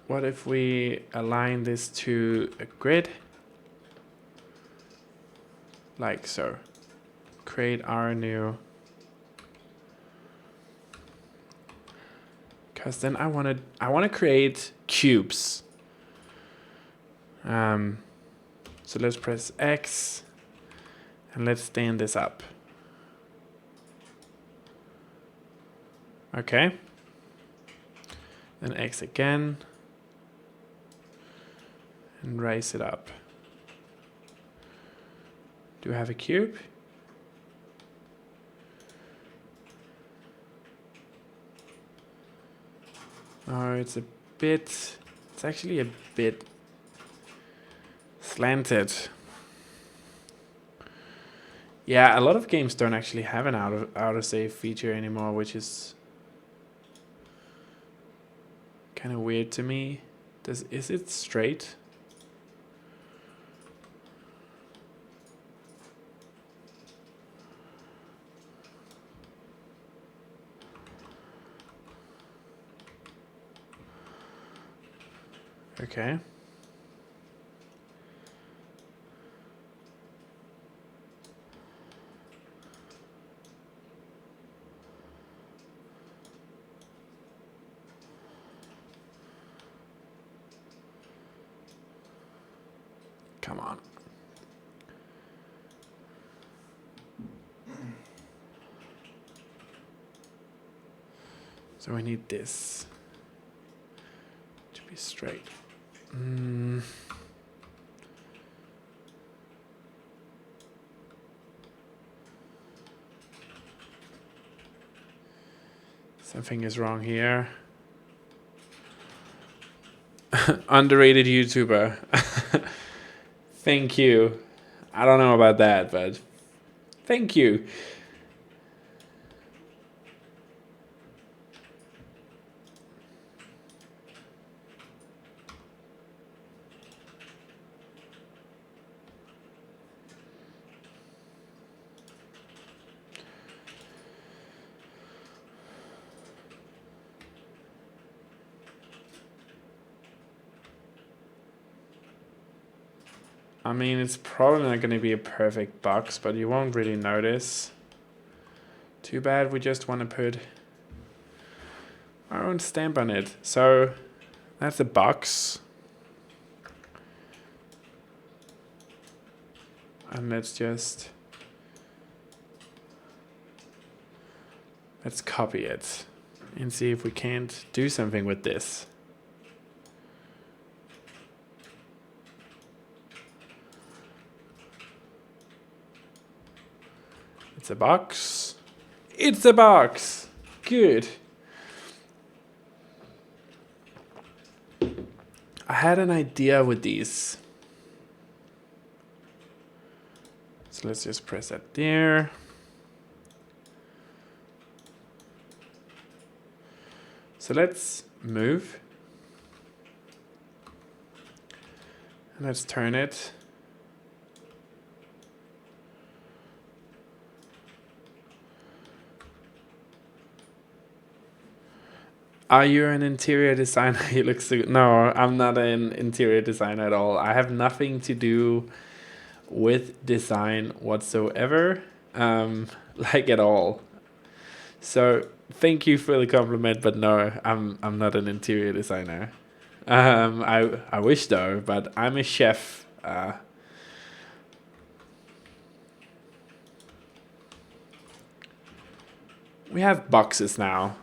What if we align this to a grid? Like so. Create our new, because then I want to create cubes. So let's press X and let's stand this up. Okay. Then X again and raise it up. Do I have a cube? Oh, it's actually a bit slanted. Yeah, a lot of games don't actually have an autosave feature anymore, which is kind of weird to me. Is it straight? Okay. Come on. So we need this to be straight. Something is wrong here. Underrated YouTuber. Thank you. I don't know about that, but thank you. I mean, it's probably not going to be a perfect box, but you won't really notice. Too bad, we just want to put our own stamp on it. So that's a box. And let's copy it and see if we can't do something with this. It's a box. It's a box. Good. I had an idea with these. So let's just press that there. So let's move. And let's turn it. Are you an interior designer? You look so... No, I'm not an interior designer at all. I have nothing to do with design whatsoever, like at all. So thank you for the compliment, but no, I'm not an interior designer. I wish though, but I'm a chef. We have boxes now.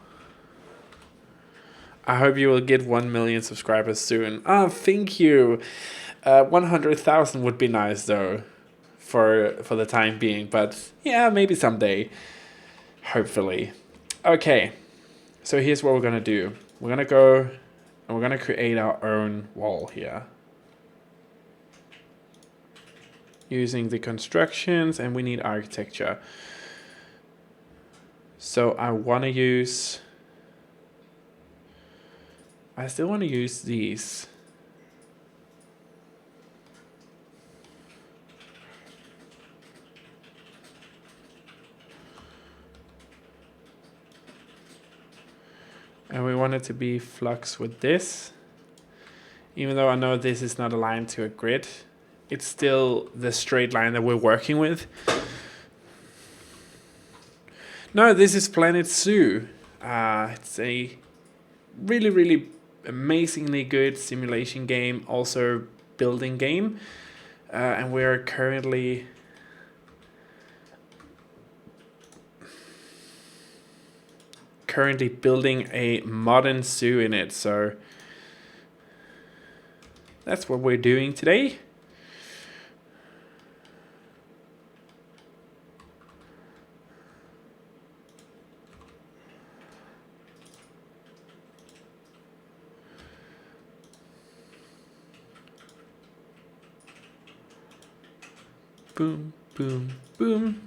I hope you will get 1 million subscribers soon. Oh, thank you. 100,000 would be nice though, for the time being. But yeah, maybe someday. Hopefully. Okay. So here's what we're gonna do. We're gonna go and we're gonna create our own wall here. Using the constructions, and we need architecture. So I wanna use... I still want to use these. And we want it to be flux with this. Even though I know this is not aligned to a grid, it's still the straight line that we're working with. No, this is Planet Zoo. It's a really, really amazingly good simulation game, also building game, and we're currently building a modern zoo in it. So that's what we're doing today. Boom, boom, boom.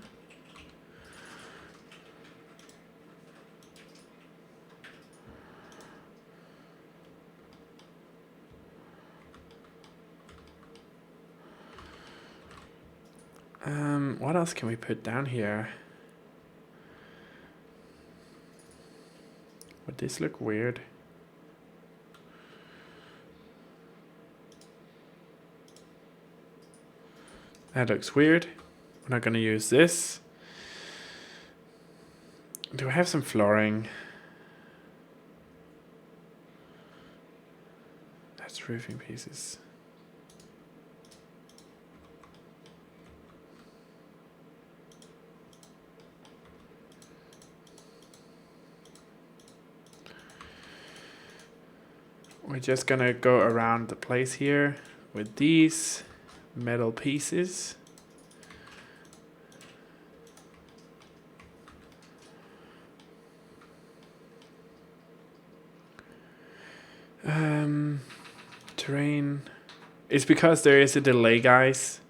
What else can we put down here? Would this look weird? That looks weird. We're not going to use this. Do I have some flooring? That's roofing pieces. We're just going to go around the place here with these metal pieces. Terrain. It's because there is a delay, guys,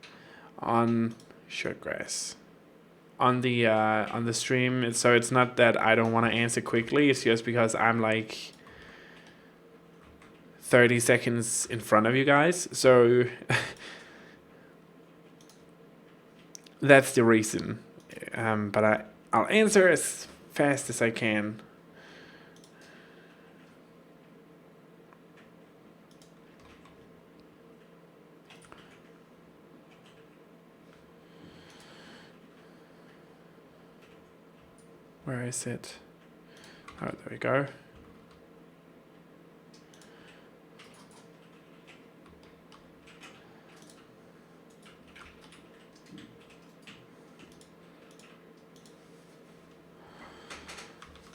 on short grass on the stream. So it's not that I don't want to answer quickly. It's just because I'm like 30 seconds in front of you guys. So that's the reason. But I'll answer as fast as I can. Where is it? Oh, there we go.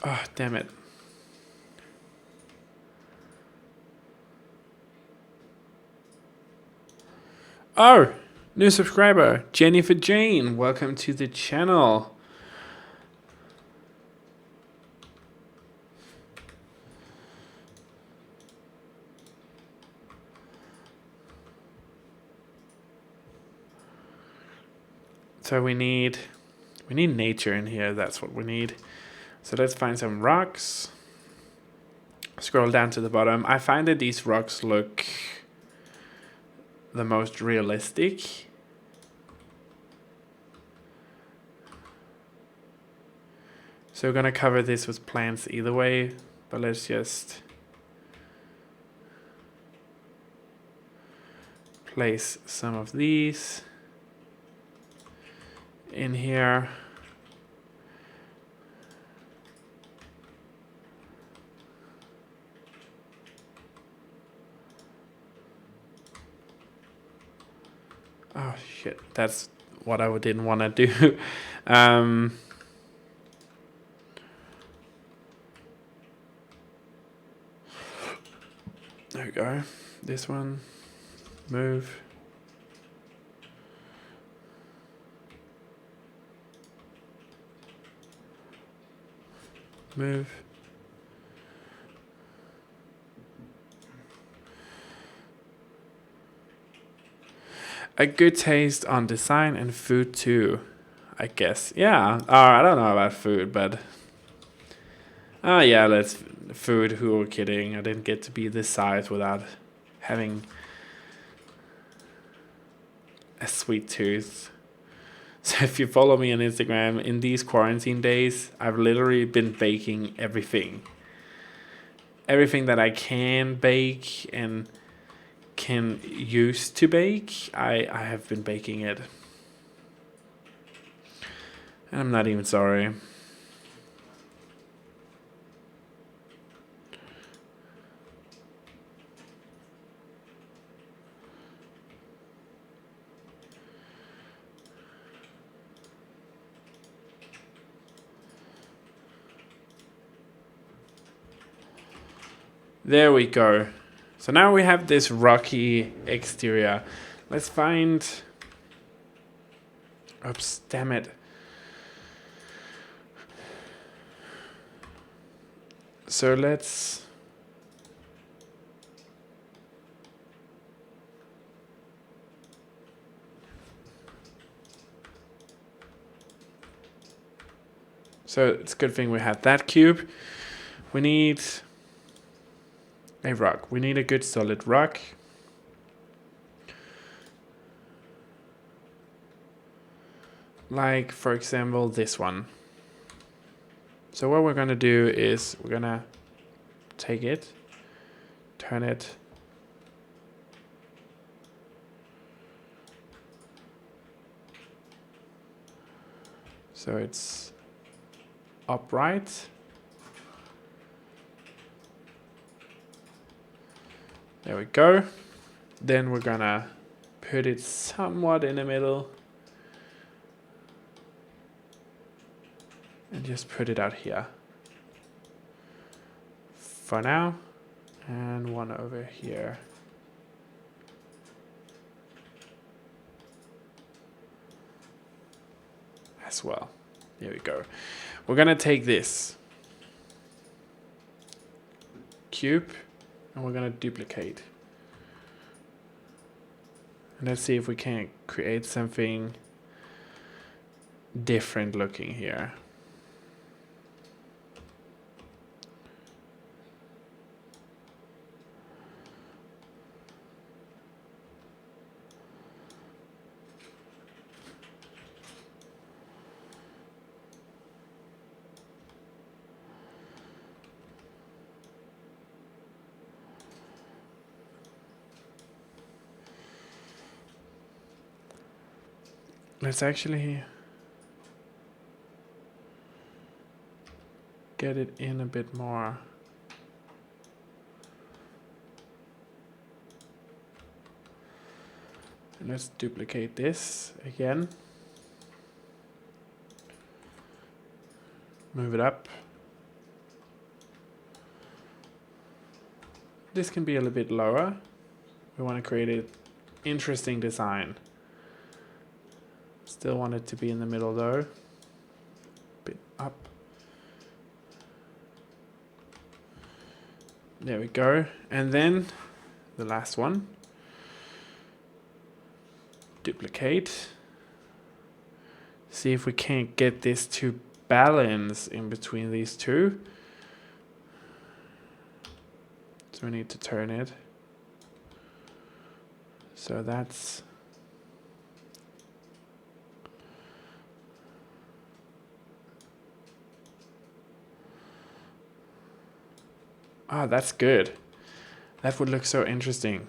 Oh, damn it. Oh, new subscriber, Jennifer Jane. Welcome to the channel. So we need nature in here. That's what we need. So let's find some rocks. Scroll down to the bottom. I find that these rocks look the most realistic. So we're gonna cover this with plants either way, but let's just place some of these in here. Oh shit, that's what I didn't want to do. There we go. This one, move. Move. A good taste on design and food too, I guess. Yeah, I don't know about food, but... yeah, let's... Food, who are kidding? I didn't get to be this size without having a sweet tooth. So if you follow me on Instagram, in these quarantine days, I've literally been baking everything. Everything that I can bake and can use to bake, I have been baking it. And I'm not even sorry. There we go. So now we have this rocky exterior. Let's find... Oops, damn it. So let's... So it's a good thing we had that cube. We need a rock. We need a good solid rock. Like, for example, this one. So what we're going to do is we're going to take it, turn it so it's upright. There we go. Then we're gonna put it somewhat in the middle and just put it out here for now, and one over here. As well. There we go. We're gonna take this cube and we're gonna duplicate. And let's see if we can create something different looking here. Let's actually get it in a bit more. And let's duplicate this again. Move it up. This can be a little bit lower. We want to create an interesting design. Still want it to be in the middle though. Bit up. There we go. And then the last one. Duplicate. See if we can't get this to balance in between these two. So we need to turn it. So that's... Ah, that's good. That would look so interesting.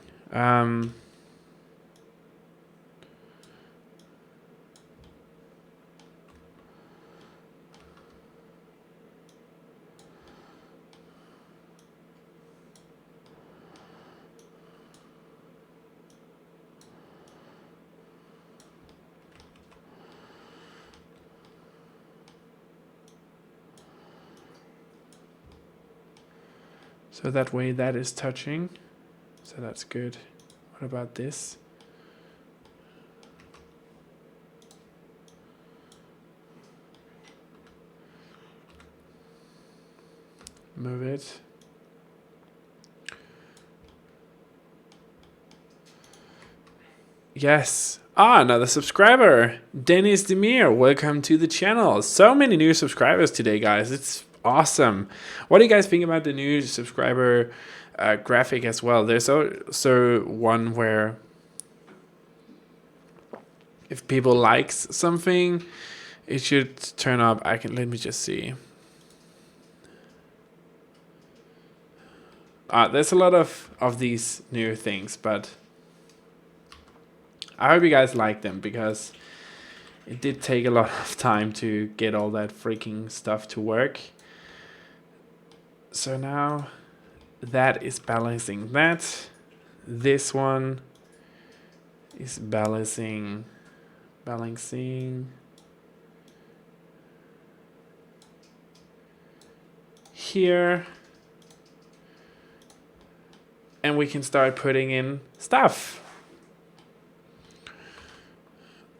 So that way that is touching. So that's good. What about this? Move it. Yes. Ah, another subscriber. Dennis Demir, welcome to the channel. So many new subscribers today, guys. It's awesome. What do you guys think about the new subscriber graphic as well? There's also one where if people likes something, it should turn up. Let me just see. There's a lot of these new things, but I hope you guys like them because it did take a lot of time to get all that freaking stuff to work. So now that is balancing that. This one is balancing here. And we can start putting in stuff.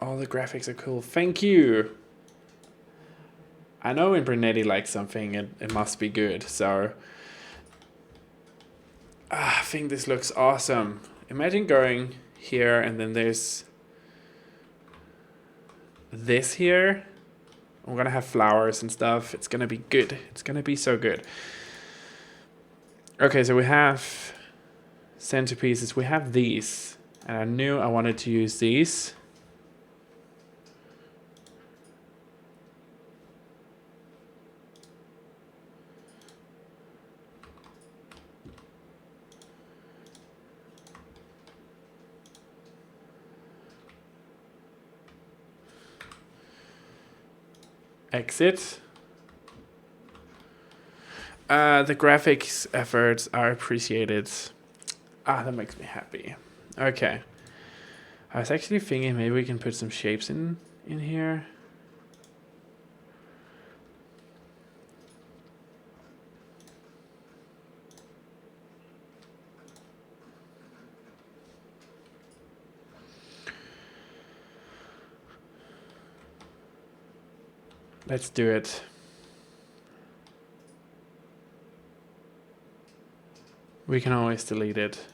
All the graphics are cool. Thank you. I know when Brunetti likes something, it must be good. So I think this looks awesome. Imagine going here and then there's this here. I'm gonna have flowers and stuff. It's gonna be good. It's gonna be so good. Okay, so we have centerpieces. We have these. And I knew I wanted to use these. Exit. The graphics efforts are appreciated. That makes me happy. Okay. I was actually thinking maybe we can put some shapes in here. Let's do it. We can always delete it.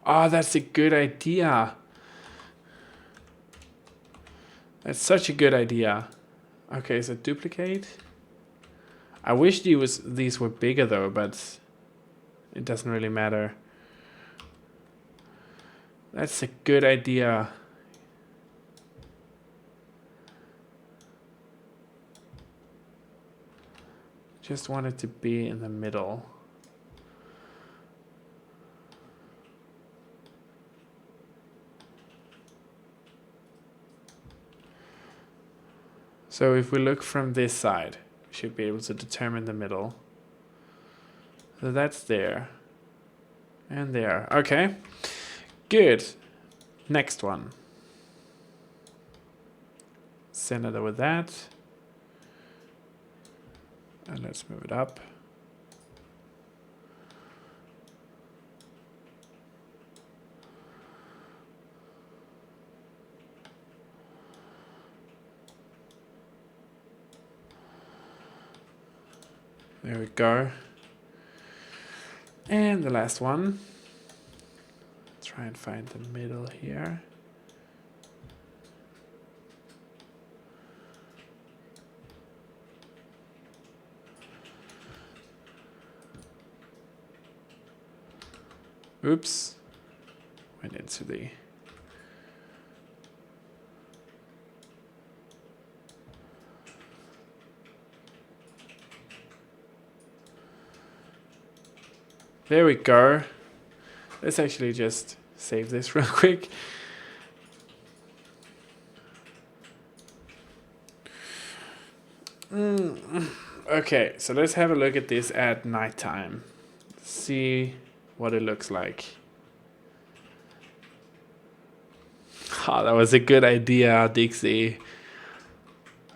Oh, that's a good idea. That's such a good idea. Okay, so duplicate. I wish these were bigger though, but it doesn't really matter. That's a good idea. Just want it to be in the middle. So if we look from this side, we should be able to determine the middle. So that's there. And there. Okay. Good. Next one. Center it with that. And let's move it up. There we go. And the last one. Try and find the middle here. Oops. Went into the... There we go. Let's actually just save this real quick. Okay, so let's have a look at this at nighttime. See what it looks like. Oh, that was a good idea, Dixie.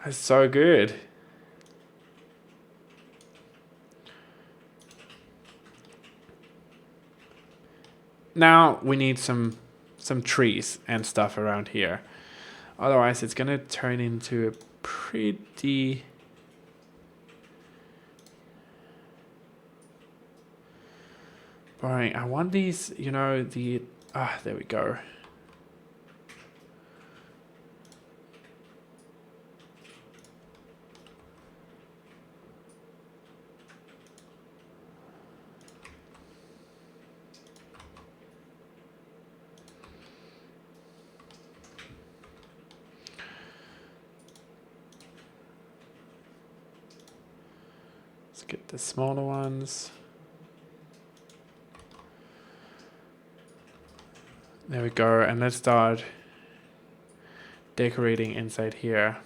That's so good. Now we need some trees and stuff around here. Otherwise it's gonna turn into a pretty boring. I want these, you know, there we go. Let's get the smaller ones. There we go, and let's start decorating inside here.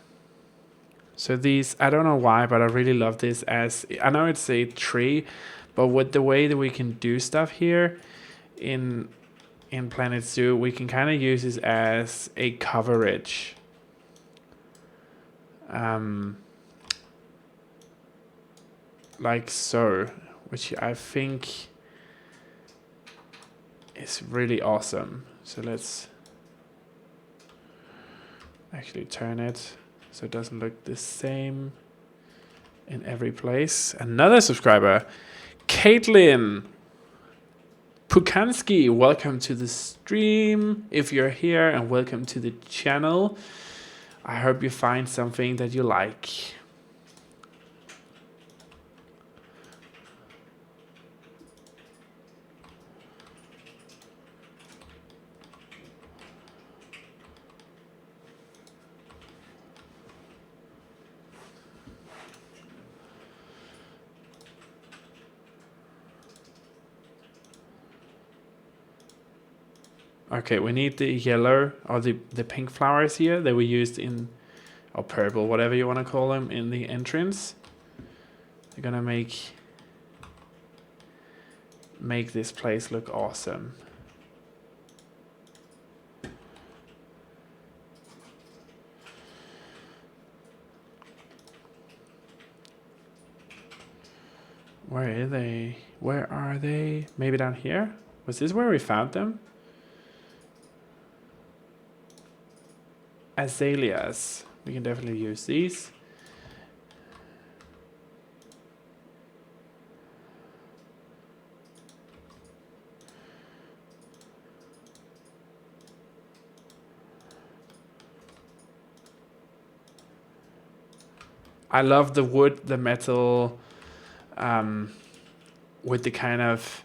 So these, I don't know why, but I really love this as, I know it's a tree, but with the way that we can do stuff here in Planet Zoo, we can kind of use this as a coverage. Like so, which I think is really awesome. So let's actually turn it so it doesn't look the same in every place. Another subscriber, Caitlin Pukansky, welcome to the stream if you're here, and welcome to the channel. I hope you find something that you like. Okay, we need the yellow or the pink flowers here that we used in, or purple, whatever you want to call them, in the entrance. They're gonna make this place look awesome. Where are they? Where are they? Maybe down here? Was this where we found them? Azaleas. We can definitely use these. I love the wood, the metal, with the kind of,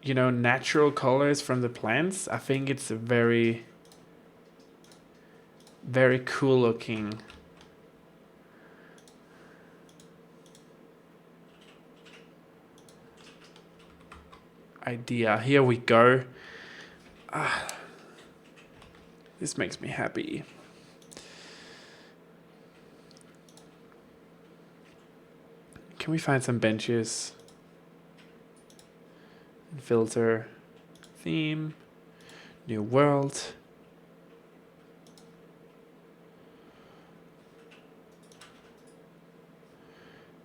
you know, natural colors from the plants. I think it's a very cool looking idea. Here we go. This makes me happy. Can we find some benches? Filter, theme, new world.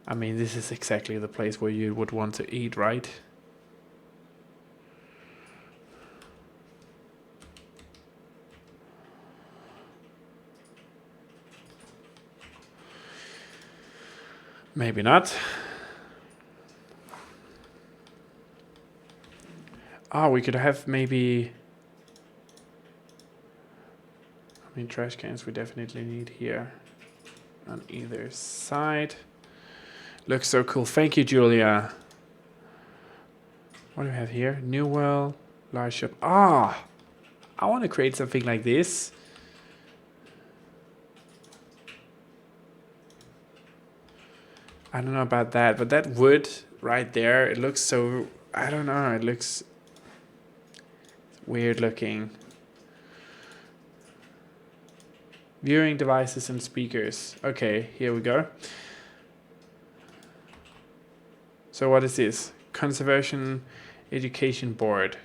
I mean, this is exactly the place where you would want to eat, right? Maybe not. Oh, we could have maybe... I mean, trash cans we definitely need here on either side. Looks so cool. Thank you, Julia. What do we have here? New world, large shop. Ah, I want to create something like this. I don't know about that, but that wood right there, it looks so... I don't know, it looks weird looking. Viewing devices and speakers. Okay, here we go. So what is this? Conservation Education Board.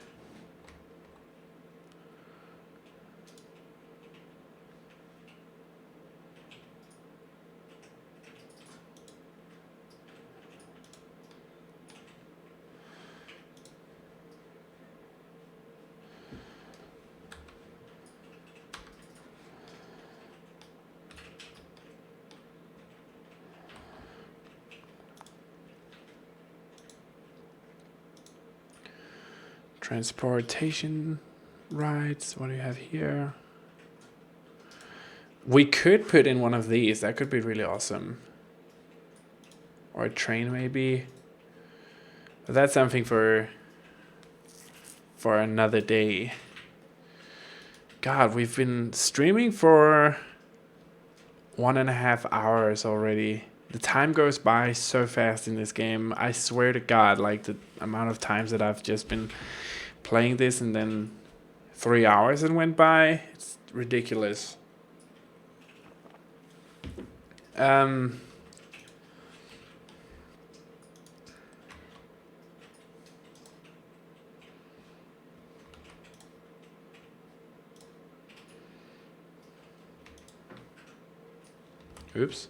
Transportation rights. What do you have here? We could put in one of these. That could be really awesome. Or a train maybe. But that's something for another day. God, we've been streaming for 1.5 hours already. The time goes by so fast in this game. I swear to God, like the amount of times that I've just been playing this and then 3 hours it went by. It's ridiculous. Oops.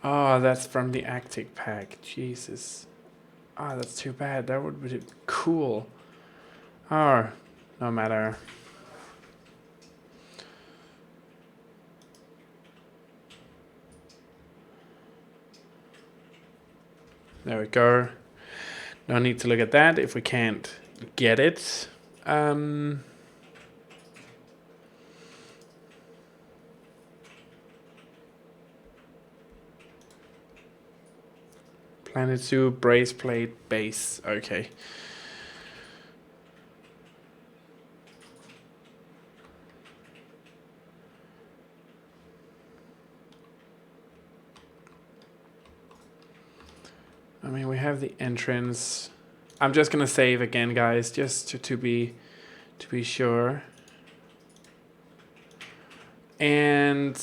Oh, that's from the Arctic pack. Jesus. Oh, that's too bad. That would be cool. Oh, no matter. There we go. No need to look at that if we can't get it. Planet Zoo, brace plate, base. Okay. I mean, we have the entrance. I'm just gonna save again, guys, just to be sure. And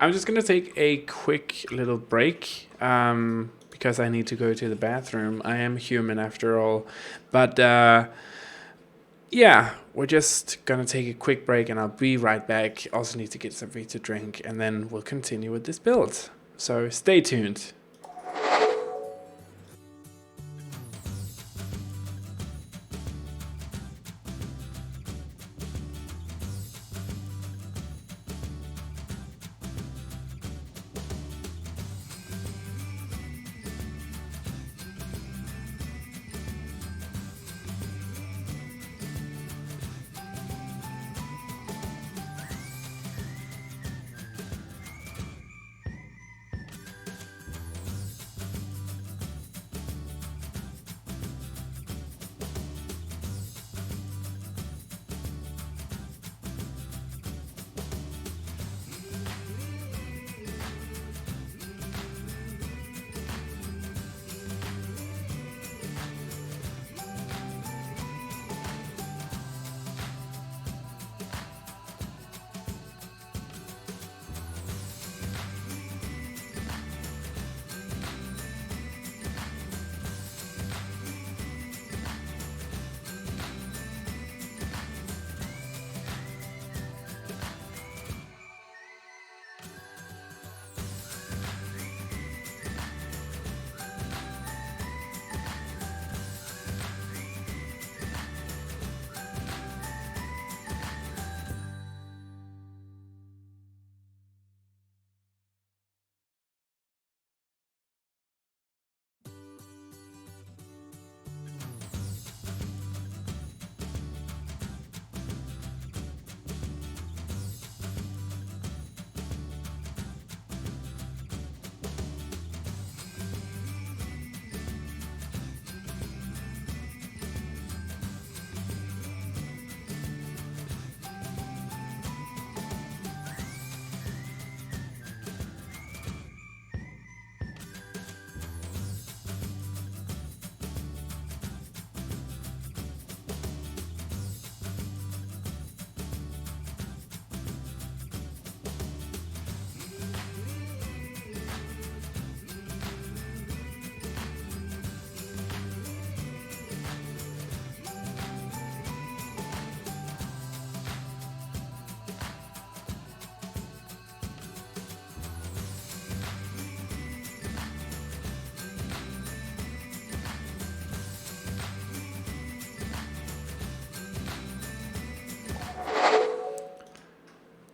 I'm just gonna take a quick little break because I need to go to the bathroom. I am human after all. But yeah, we're just gonna take a quick break and I'll be right back. Also need to get something to drink and then we'll continue with this build. So stay tuned.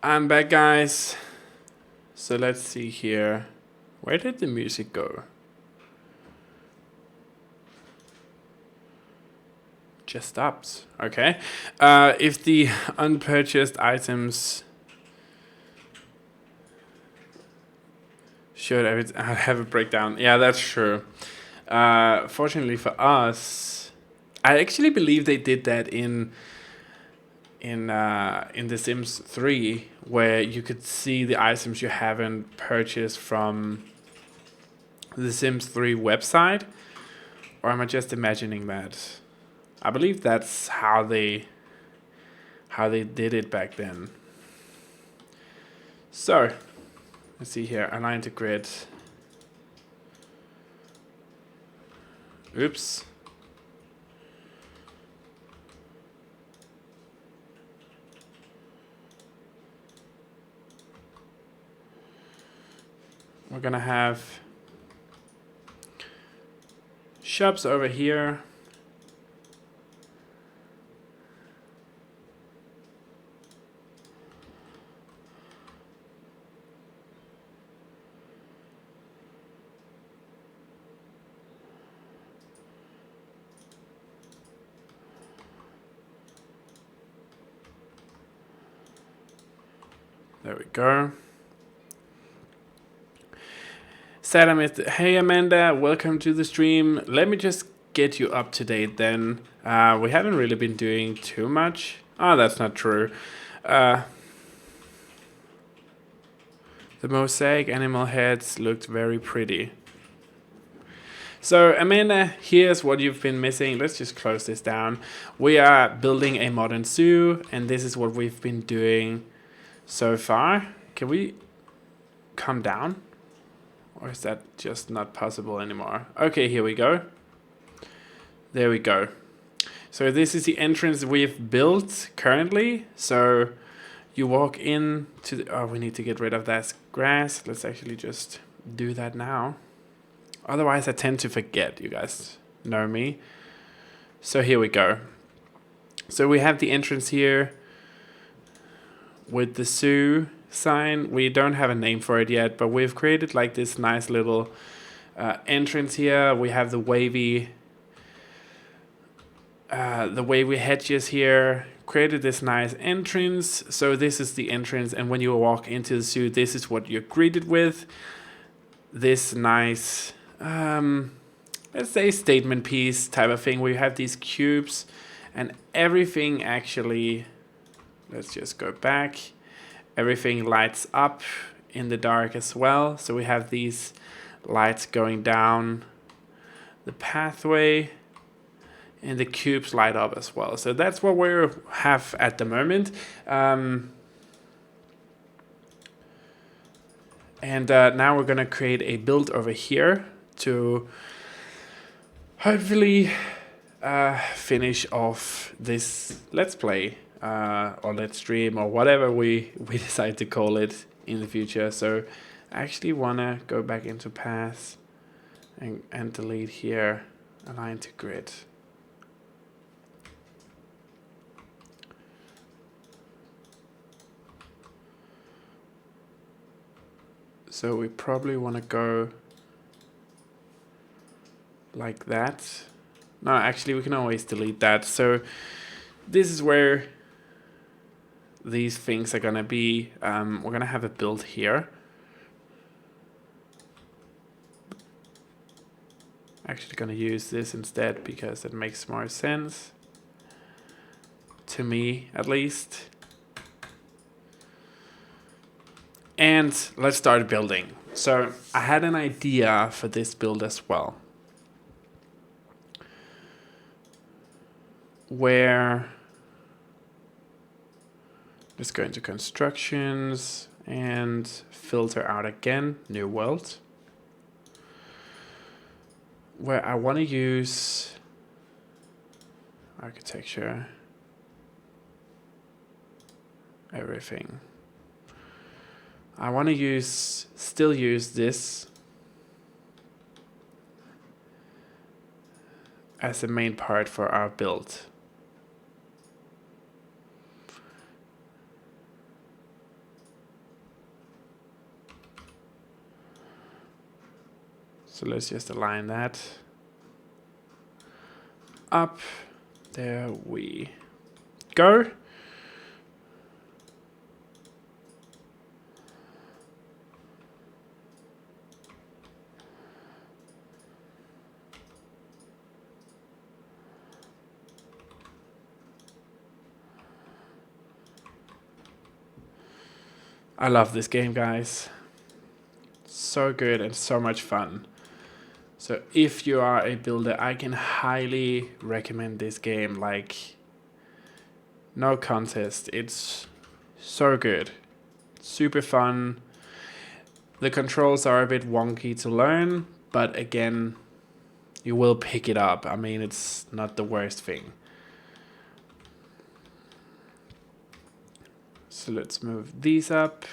I'm back, guys. So let's see here. Where did the music go? Just stopped. Okay. If the unpurchased items should have a breakdown. Yeah, that's true. Fortunately for us, I actually believe they did that in The Sims 3, where you could see the items you haven't purchased from the Sims 3 website. Or am I just imagining that? I believe that's how they did it back then. So let's see here. Align to grid. Oops. We're gonna have shops over here. There we go. Hey Amanda, welcome to the stream. Let me just get you up to date then. We haven't really been doing too much. Oh, that's not true. The mosaic animal heads looked very pretty. So Amanda, here's what you've been missing. Let's just close this down. We are building a modern zoo, and this is what we've been doing so far. Can we come down? Or is that just not possible anymore? Okay, here we go. There we go. So this is the entrance we've built currently. So you walk in to the... Oh, we need to get rid of that grass. Let's actually just do that now. Otherwise, I tend to forget. You guys know me. So here we go. So we have the entrance here with the zoo sign. We don't have a name for it yet, but we've created like this nice little entrance here. We have the wavy hedges here. Created this nice entrance. So this is the entrance, and when you walk into the zoo, this is what you're greeted with. This nice, let's say, statement piece type of thing, where you have these cubes and everything actually, let's just go back. Everything lights up in the dark as well. So we have these lights going down the pathway, and the cubes light up as well. So that's what we have at the moment. And now we're gonna create a build over here to hopefully finish off this Let's Play. Or let's stream, or whatever we decide to call it in the future. So I actually want to go back into paths and delete here, align to grid. So we probably want to go like that. No, actually we can always delete that. So this is where these things are gonna be. We're gonna have a build here. Actually gonna use this instead because it makes more sense to me, at least. And let's start building. So I had an idea for this build as well, where let's go into constructions and filter out again, new world, where I want to use architecture, everything. I want to still use this as the main part for our build. So let's just align that up. There we go. I love this game, guys. So good and so much fun. So if you are a builder, I can highly recommend this game. Like, no contest. It's so good. Super fun. The controls are a bit wonky to learn, but again, you will pick it up. I mean, it's not the worst thing. So let's move these up.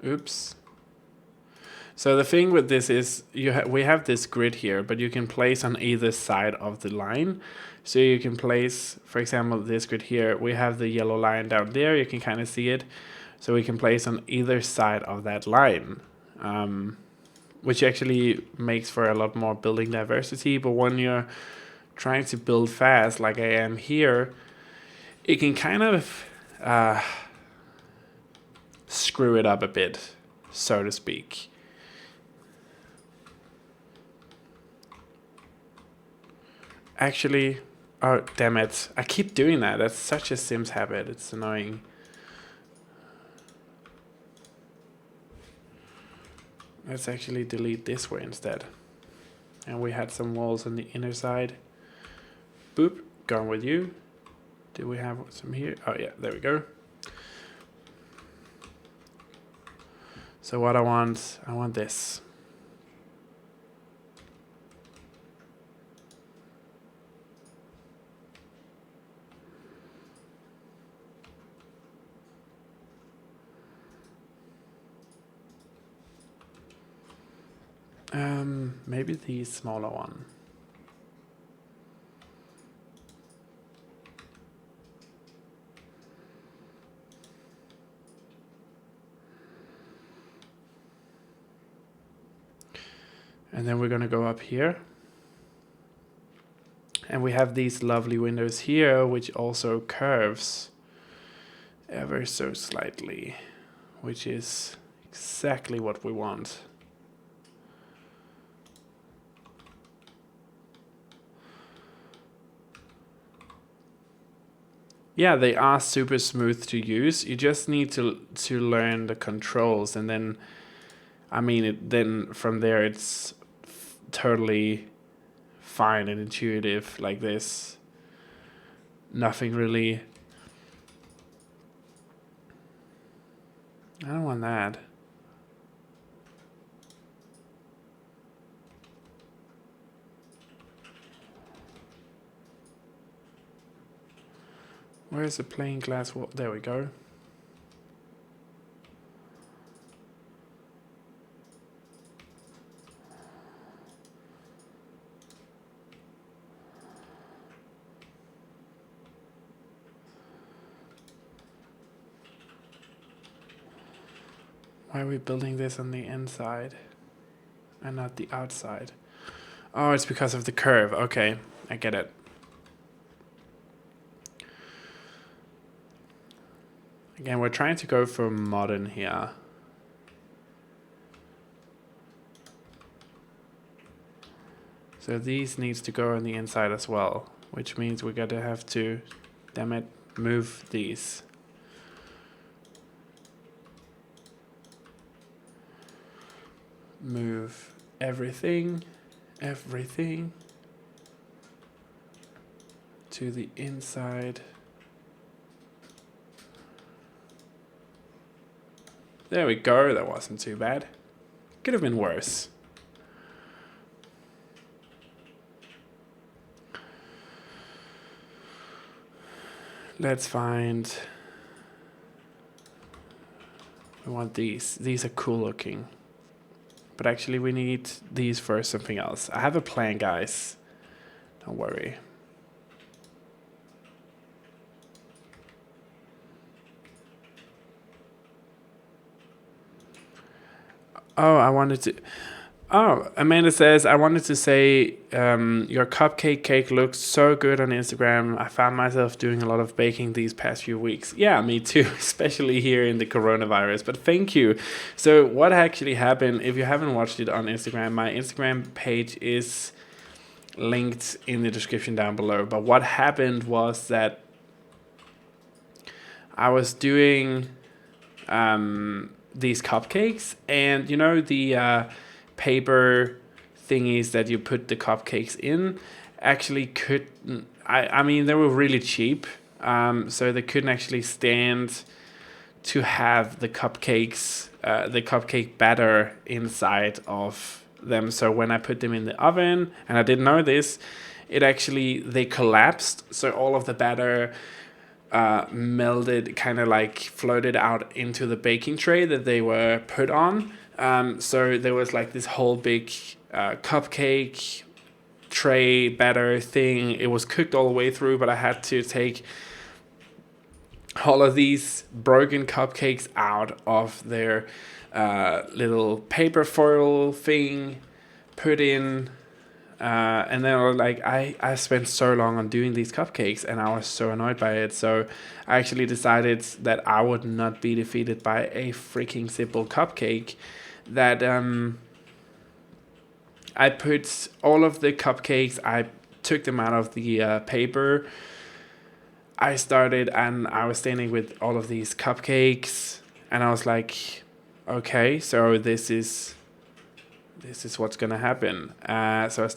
Oops. So the thing with this is we have this grid here, but you can place on either side of the line. So you can place, for example, this grid here, we have the yellow line down there, you can kind of see it. So we can place on either side of that line, which actually makes for a lot more building diversity. But when you're trying to build fast, like I am here, it can kind of screw it up a bit, so to speak. Actually, oh damn it, I keep doing that. That's such a Sims habit, it's annoying. Let's actually delete this way instead. And we had some walls on the inner side. Boop, going with you. Do we have some here? Oh yeah, there we go. So what I want this. Maybe the smaller one. And then we're going to go up here. And we have these lovely windows here, which also curves ever so slightly, which is exactly what we want. Yeah, they are super smooth to use. You just need to learn the controls, and then, I mean, then from there it's totally fine and intuitive like this. Nothing really. I don't want that. Where's the plain glass wall? There we go. Why are we building this on the inside and not the outside? Oh, it's because of the curve. Okay, I get it. Again, we're trying to go for modern here. So these needs to go on the inside as well, which means we're gonna have to, damn it, move these. Move everything to the inside. There we go, that wasn't too bad. Could have been worse. Let's find, we want these. These are cool looking. but actually we need these for something else. I have a plan, guys. Don't worry. Oh, Amanda says, I wanted to say your cupcake cake looks so good on Instagram. I found myself doing a lot of baking these past few weeks. Yeah, me too, especially here in the coronavirus. But thank you. So what actually happened, if you haven't watched it on Instagram, my Instagram page is linked in the description down below. But what happened was that I was doing these cupcakes, and you know the paper thingies that you put the cupcakes in actually couldn't, I mean they were really cheap, so they couldn't actually stand to have the cupcakes, the cupcake batter inside of them. So when I put them in the oven, and I didn't know this, they collapsed, so all of the batter melded, kind of like floated out into the baking tray that they were put on. So there was like this whole big cupcake tray batter thing. It was cooked all the way through, but I had to take all of these broken cupcakes out of their little paper foil thing, put in. And then I was like, I spent so long on doing these cupcakes and I was so annoyed by it. So I actually decided that I would not be defeated by a freaking simple cupcake. That I put all of the cupcakes, I took them out of the paper. I started and I was standing with all of these cupcakes and I was like, okay, so this is what's gonna happen. So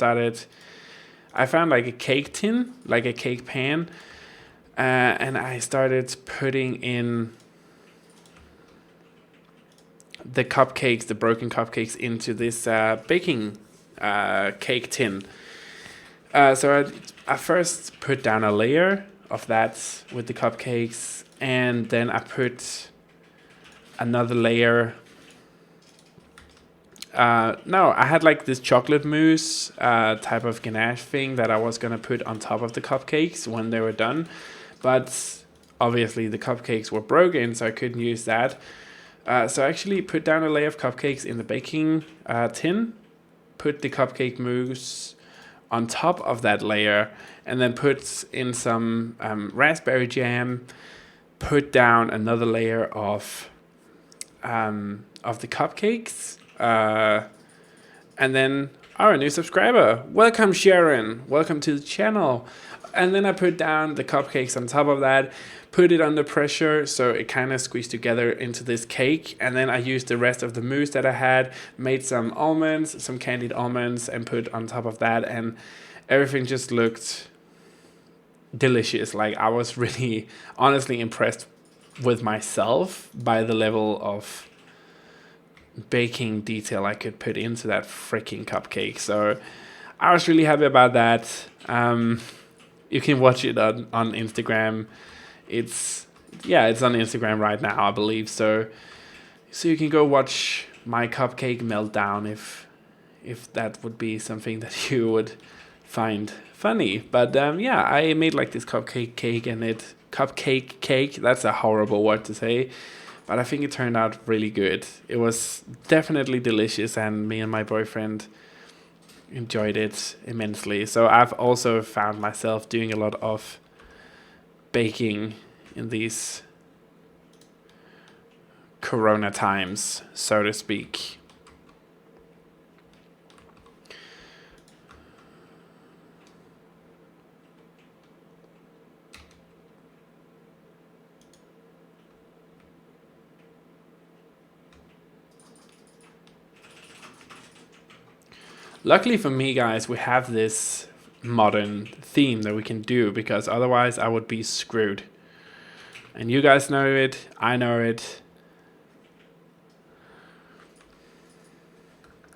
I found like a cake tin, like a cake pan, and I started putting in the cupcakes, the broken cupcakes, into this baking cake tin. So I first put down a layer of that with the cupcakes, and then I put another layer. No, I had like this chocolate mousse type of ganache thing that I was gonna put on top of the cupcakes when they were done, but obviously the cupcakes were broken, so I couldn't use that. So I actually put down a layer of cupcakes in the baking tin, put the cupcake mousse on top of that layer, and then put in some raspberry jam, put down another layer of the cupcakes, and then our new subscriber, welcome Sharon, welcome to the channel. And then I put down the cupcakes on top of that, put it under pressure so it kind of squeezed together into this cake, and then I used the rest of the mousse that I had, made some almonds, some candied almonds, and put on top of that, and everything just looked delicious. Like, I was really honestly impressed with myself by the level of baking detail I could put into that freaking cupcake. So I was really happy about that. You can watch it on Instagram. It's on Instagram right now, I believe. So you can go watch my cupcake meltdown if that would be something that you would find funny. But I made like this cupcake cake. That's a horrible word to say, but I think it turned out really good. It was definitely delicious, and me and my boyfriend enjoyed it immensely. So I've also found myself doing a lot of baking in these corona times, so to speak. Luckily for me, guys, we have this modern theme that we can do, because otherwise I would be screwed. And you guys know it, I know it.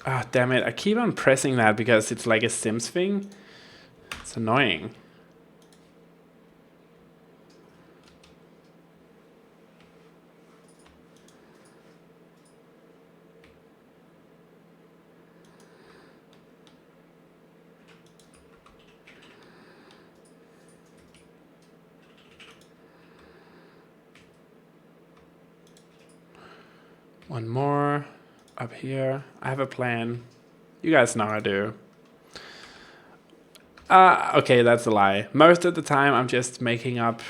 Ah, damn it, I keep on pressing that because it's like a Sims thing. It's annoying. One more up here. I have a plan. You guys know I do. Okay, that's a lie. Most of the time I'm just making up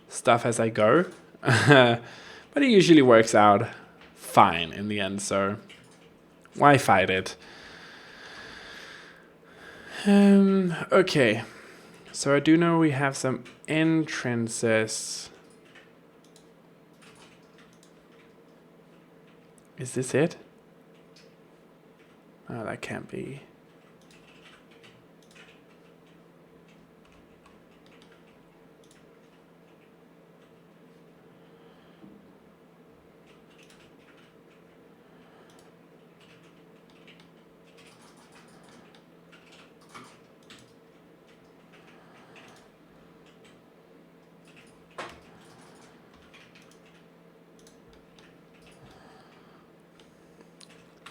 stuff as I go. But it usually works out fine in the end, so why fight it? Okay, so I do know we have some entrances. Is this it? Oh, that can't be.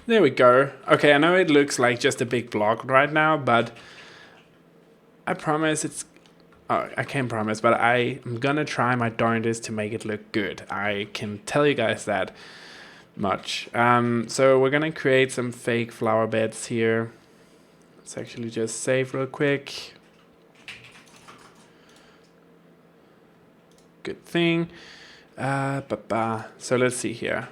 There we go. Okay, I know it looks like just a big block right now, but I promise it's... Oh, I can't promise, but I am gonna try my darndest to make it look good. I can tell you guys that much. So we're gonna create some fake flower beds here. Let's actually just save real quick. Good thing. So let's see here.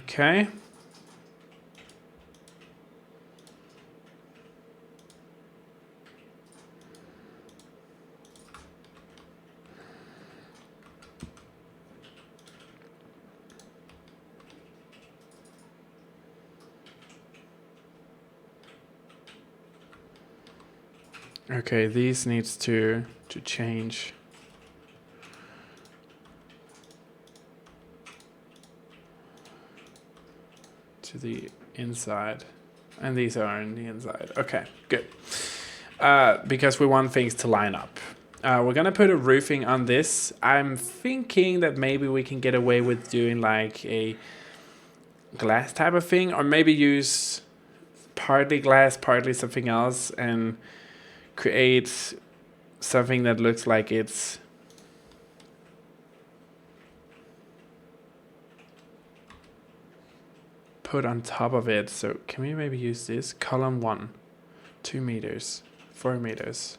Okay. Okay, these needs to change. To the inside. And these are on the inside. Okay, good. Because we want things to line up. We're gonna put a roofing on this. I'm thinking that maybe we can get away with doing like a glass type of thing, or maybe use partly glass, partly something else, and create something that looks like it's put on top of it. So can we maybe use this? Column 1, 2 meters, 4 meters.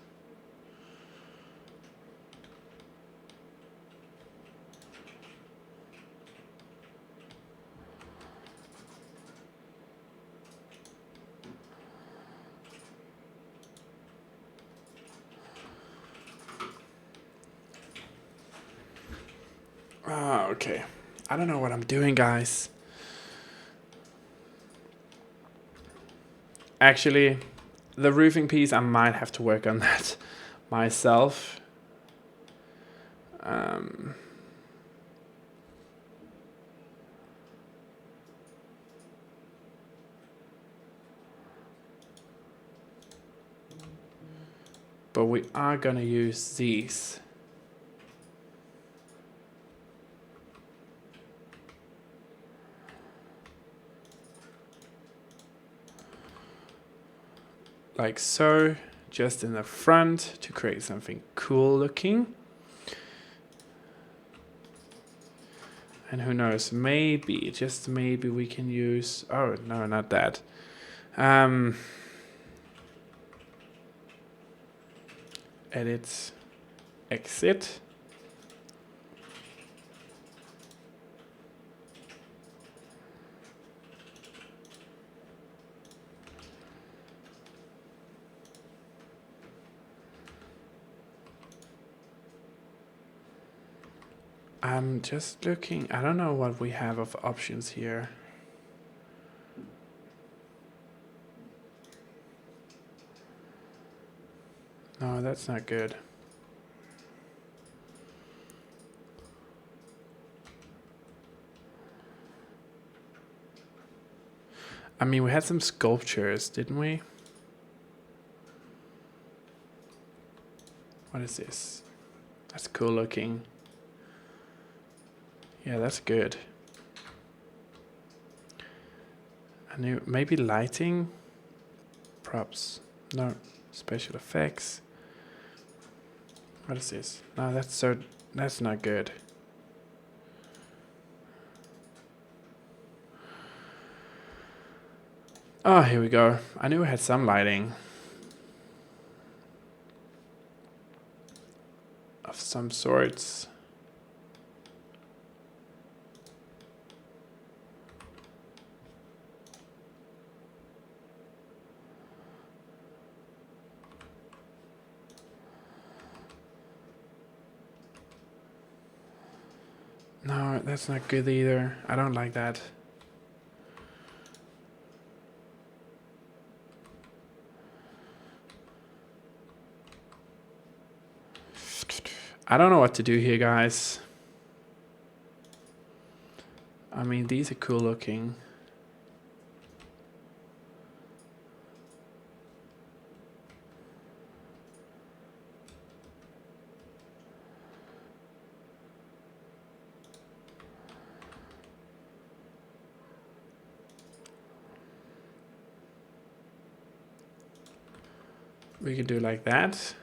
Okay. I don't know what I'm doing, guys. Actually, the roofing piece, I might have to work on that myself. But we are gonna use these. Like so, just in the front to create something cool looking. And who knows, maybe, just maybe we can use, oh no, not that. Edit, exit. I'm just looking, I don't know what we have of options here. No, that's not good. I mean, we had some sculptures, didn't we? What is this? That's cool looking. Yeah, that's good. I knew maybe lighting, props. No, special effects. What is this? No, that's not good. Oh, here we go. I knew I had some lighting of some sorts. No, that's not good either. I don't like that. I don't know what to do here, guys. I mean, these are cool looking. We can do like that.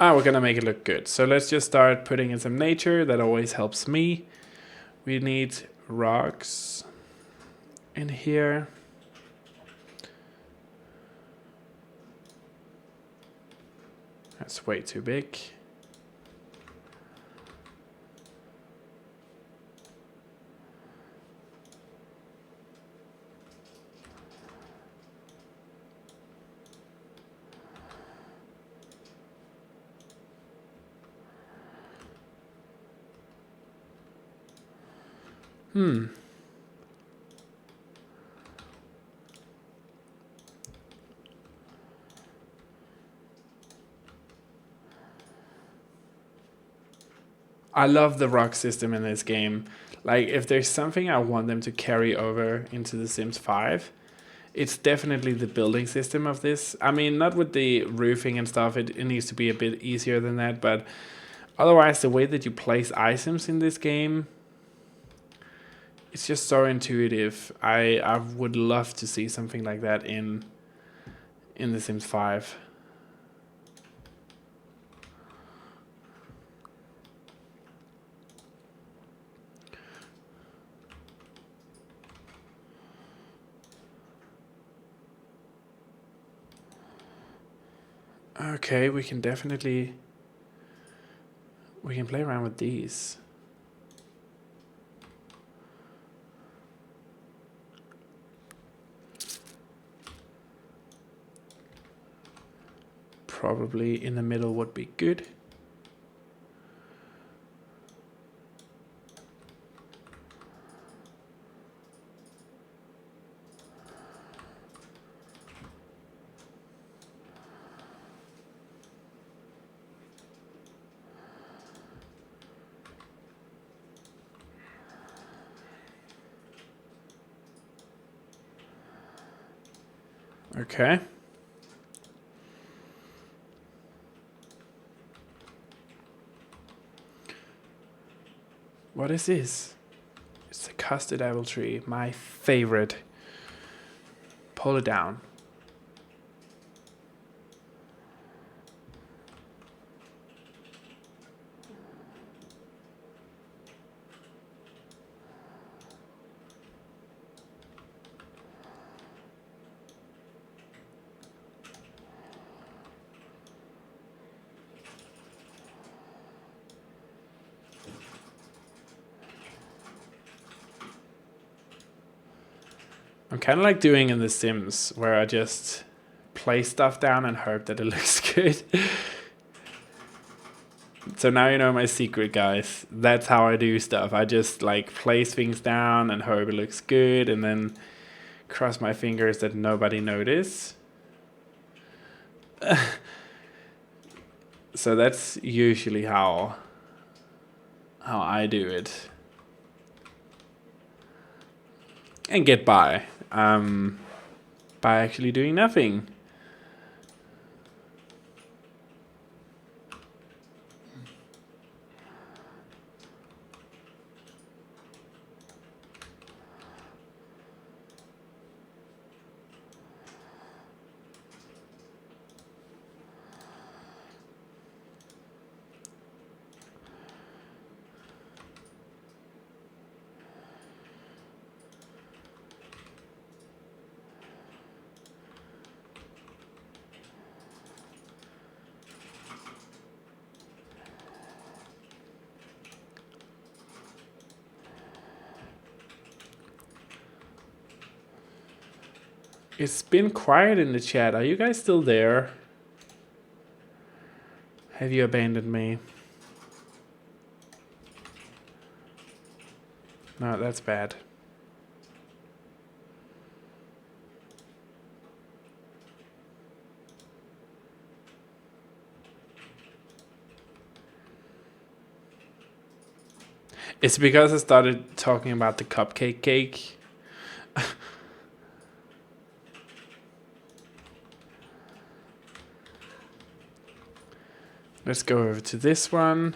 Ah, we're gonna make it look good. So let's just start putting in some nature. That always helps me. We need rocks in here. That's way too big. I love the rock system in this game. Like, if there's something I want them to carry over into The Sims 5, it's definitely the building system of this. I mean, not with the roofing and stuff, it needs to be a bit easier than that, but otherwise, the way that you place items in this game, it's just so intuitive. I would love to see something like that in The Sims 5. Okay, we can play around with these. Probably in the middle would be good. Okay. What is this? It's a custard apple tree, my favorite. Pull it down. I'm kind of like doing in The Sims, where I just place stuff down and hope that it looks good. So now you know my secret, guys. That's how I do stuff. I just like place things down and hope it looks good, and then cross my fingers that nobody notice. So that's usually how I do it. And get by actually doing nothing. It's been quiet in the chat. Are you guys still there? Have you abandoned me? No, that's bad. It's because I started talking about the cupcake cake. Let's go over to this one.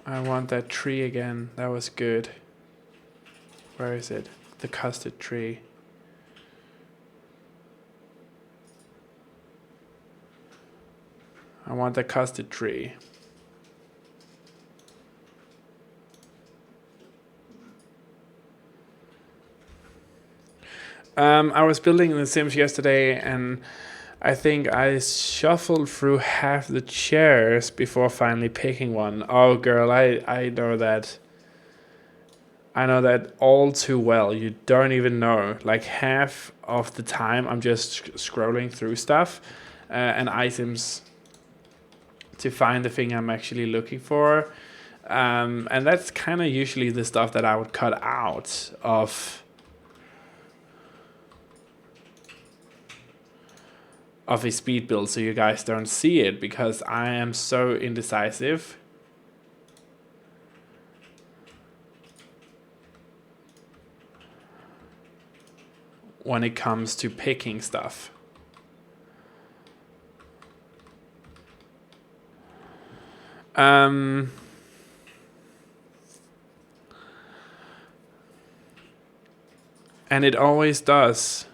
I want that tree again. That was good. Where is it? The custard tree. I want the custard tree. I was building The Sims yesterday, and I think I shuffled through half the chairs before finally picking one. Oh, girl, I know that. I know that all too well. You don't even know. Like half of the time, I'm just scrolling through stuff and items to find the thing I'm actually looking for. And that's kind of usually the stuff that I would cut out of a speed build so you guys don't see it, because I am so indecisive. When it comes to picking stuff. And it always does.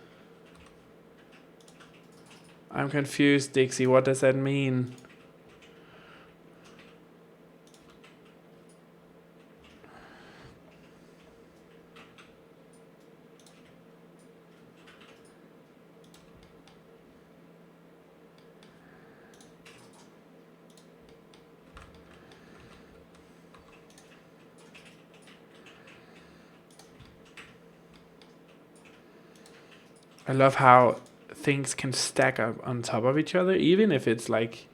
I'm confused, Dixie. What does that mean? I love how things can stack up on top of each other, even if it's like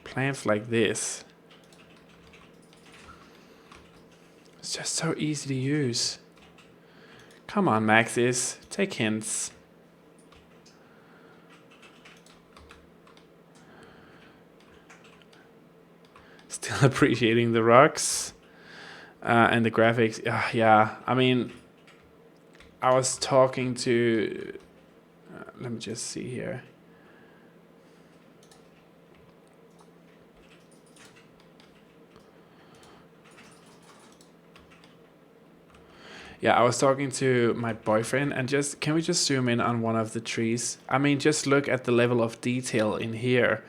plants like this. It's just so easy to use. Come on, Maxis, take hints. Still appreciating the rocks and the graphics. Yeah, I mean, I was talking to, let me just see here. Yeah, I was talking to my boyfriend, and can we just zoom in on one of the trees? I mean, just look at the level of detail in here.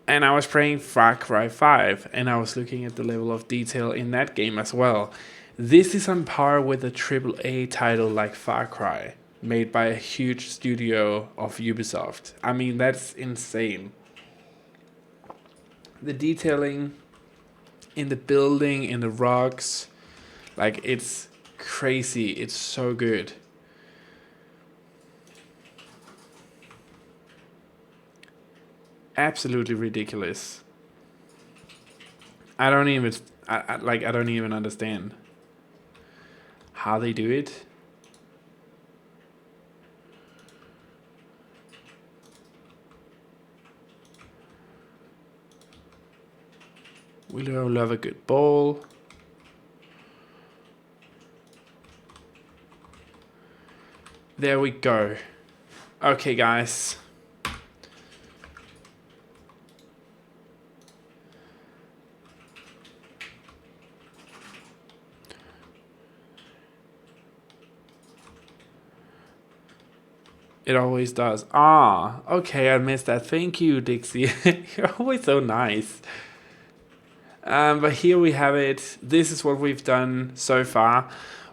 And I was playing Far Cry 5, and I was looking at the level of detail in that game as well. This is on par with a AAA title like Far Cry, made by a huge studio of Ubisoft. I mean, that's insane. The detailing in the building, in the rocks, like, it's crazy. It's so good. Absolutely ridiculous. I don't even understand how they do it. We love a good ball. There we go. Okay, guys. It always does. Ah, okay, I missed that. Thank you, Dixie. You're always so nice. But here we have it. This is what we've done so far.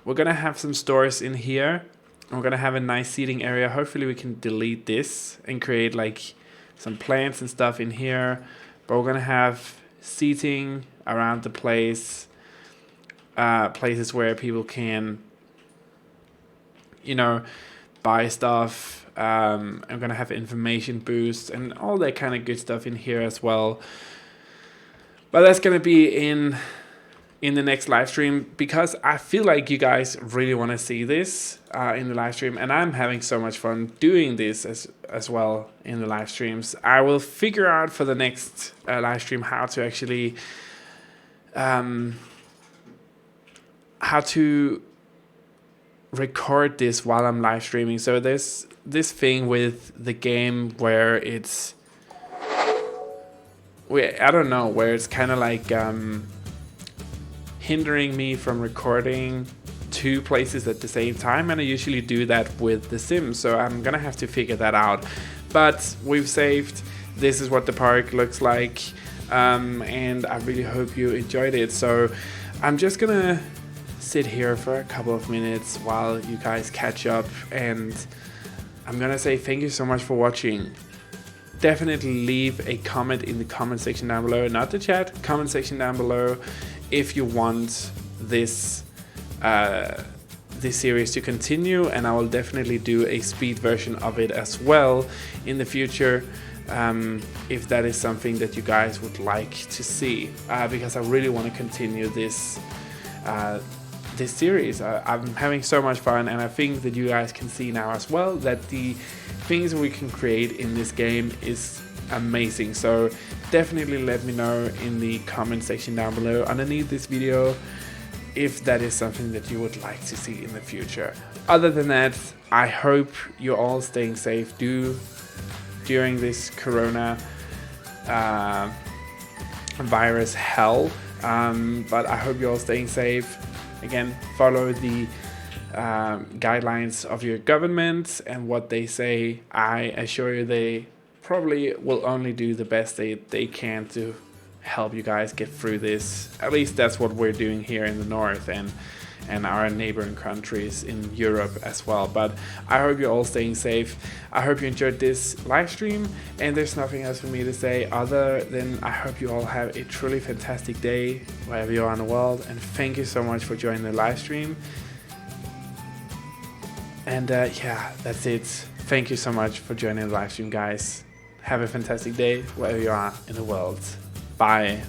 We're gonna have some stores in here. We're gonna have a nice seating area. Hopefully we can delete this and create like some plants and stuff in here. But we're gonna have seating around the place. Places where people can, you know, buy stuff. I'm gonna have information boosts and all that kind of good stuff in here as well. But that's gonna be in the next live stream, because I feel like you guys really want to see this in the live stream, and I'm having so much fun doing this as well in the live streams. I will figure out for the next live stream how to actually how to record this while I'm live streaming. So there's this thing with the game where it's, I don't know, where it's kind of like hindering me from recording 2 places at the same time, and I usually do that with The Sims, so I'm gonna have to figure that out. But we've saved. This is what the park looks like, and I really hope you enjoyed it. So I'm just gonna sit here for a couple of minutes while you guys catch up, and I'm gonna say thank you so much for watching. Definitely leave a comment in the comment section down below, not the chat, comment section down below, if you want this this series to continue, and I will definitely do a speed version of it as well in the future, if that is something that you guys would like to see, because I really want to continue this this series. I'm having so much fun, and I think that you guys can see now as well that the things we can create in this game is amazing. So definitely let me know in the comment section down below underneath this video if that is something that you would like to see in the future. Other than that, I hope you're all staying safe during this corona virus hell, but I hope you're all staying safe. Again, follow the guidelines of your government and what they say. I assure you they probably will only do the best they can to help you guys get through this. At least that's what we're doing here in the north and our neighboring countries in Europe as well. But I hope you're all staying safe. I hope you enjoyed this live stream, and there's nothing else for me to say other than I hope you all have a truly fantastic day wherever you are in the world, and thank you so much for joining the live stream. And yeah, that's it. Thank you so much for joining the live stream, guys. Have a fantastic day wherever you are in the world. Bye.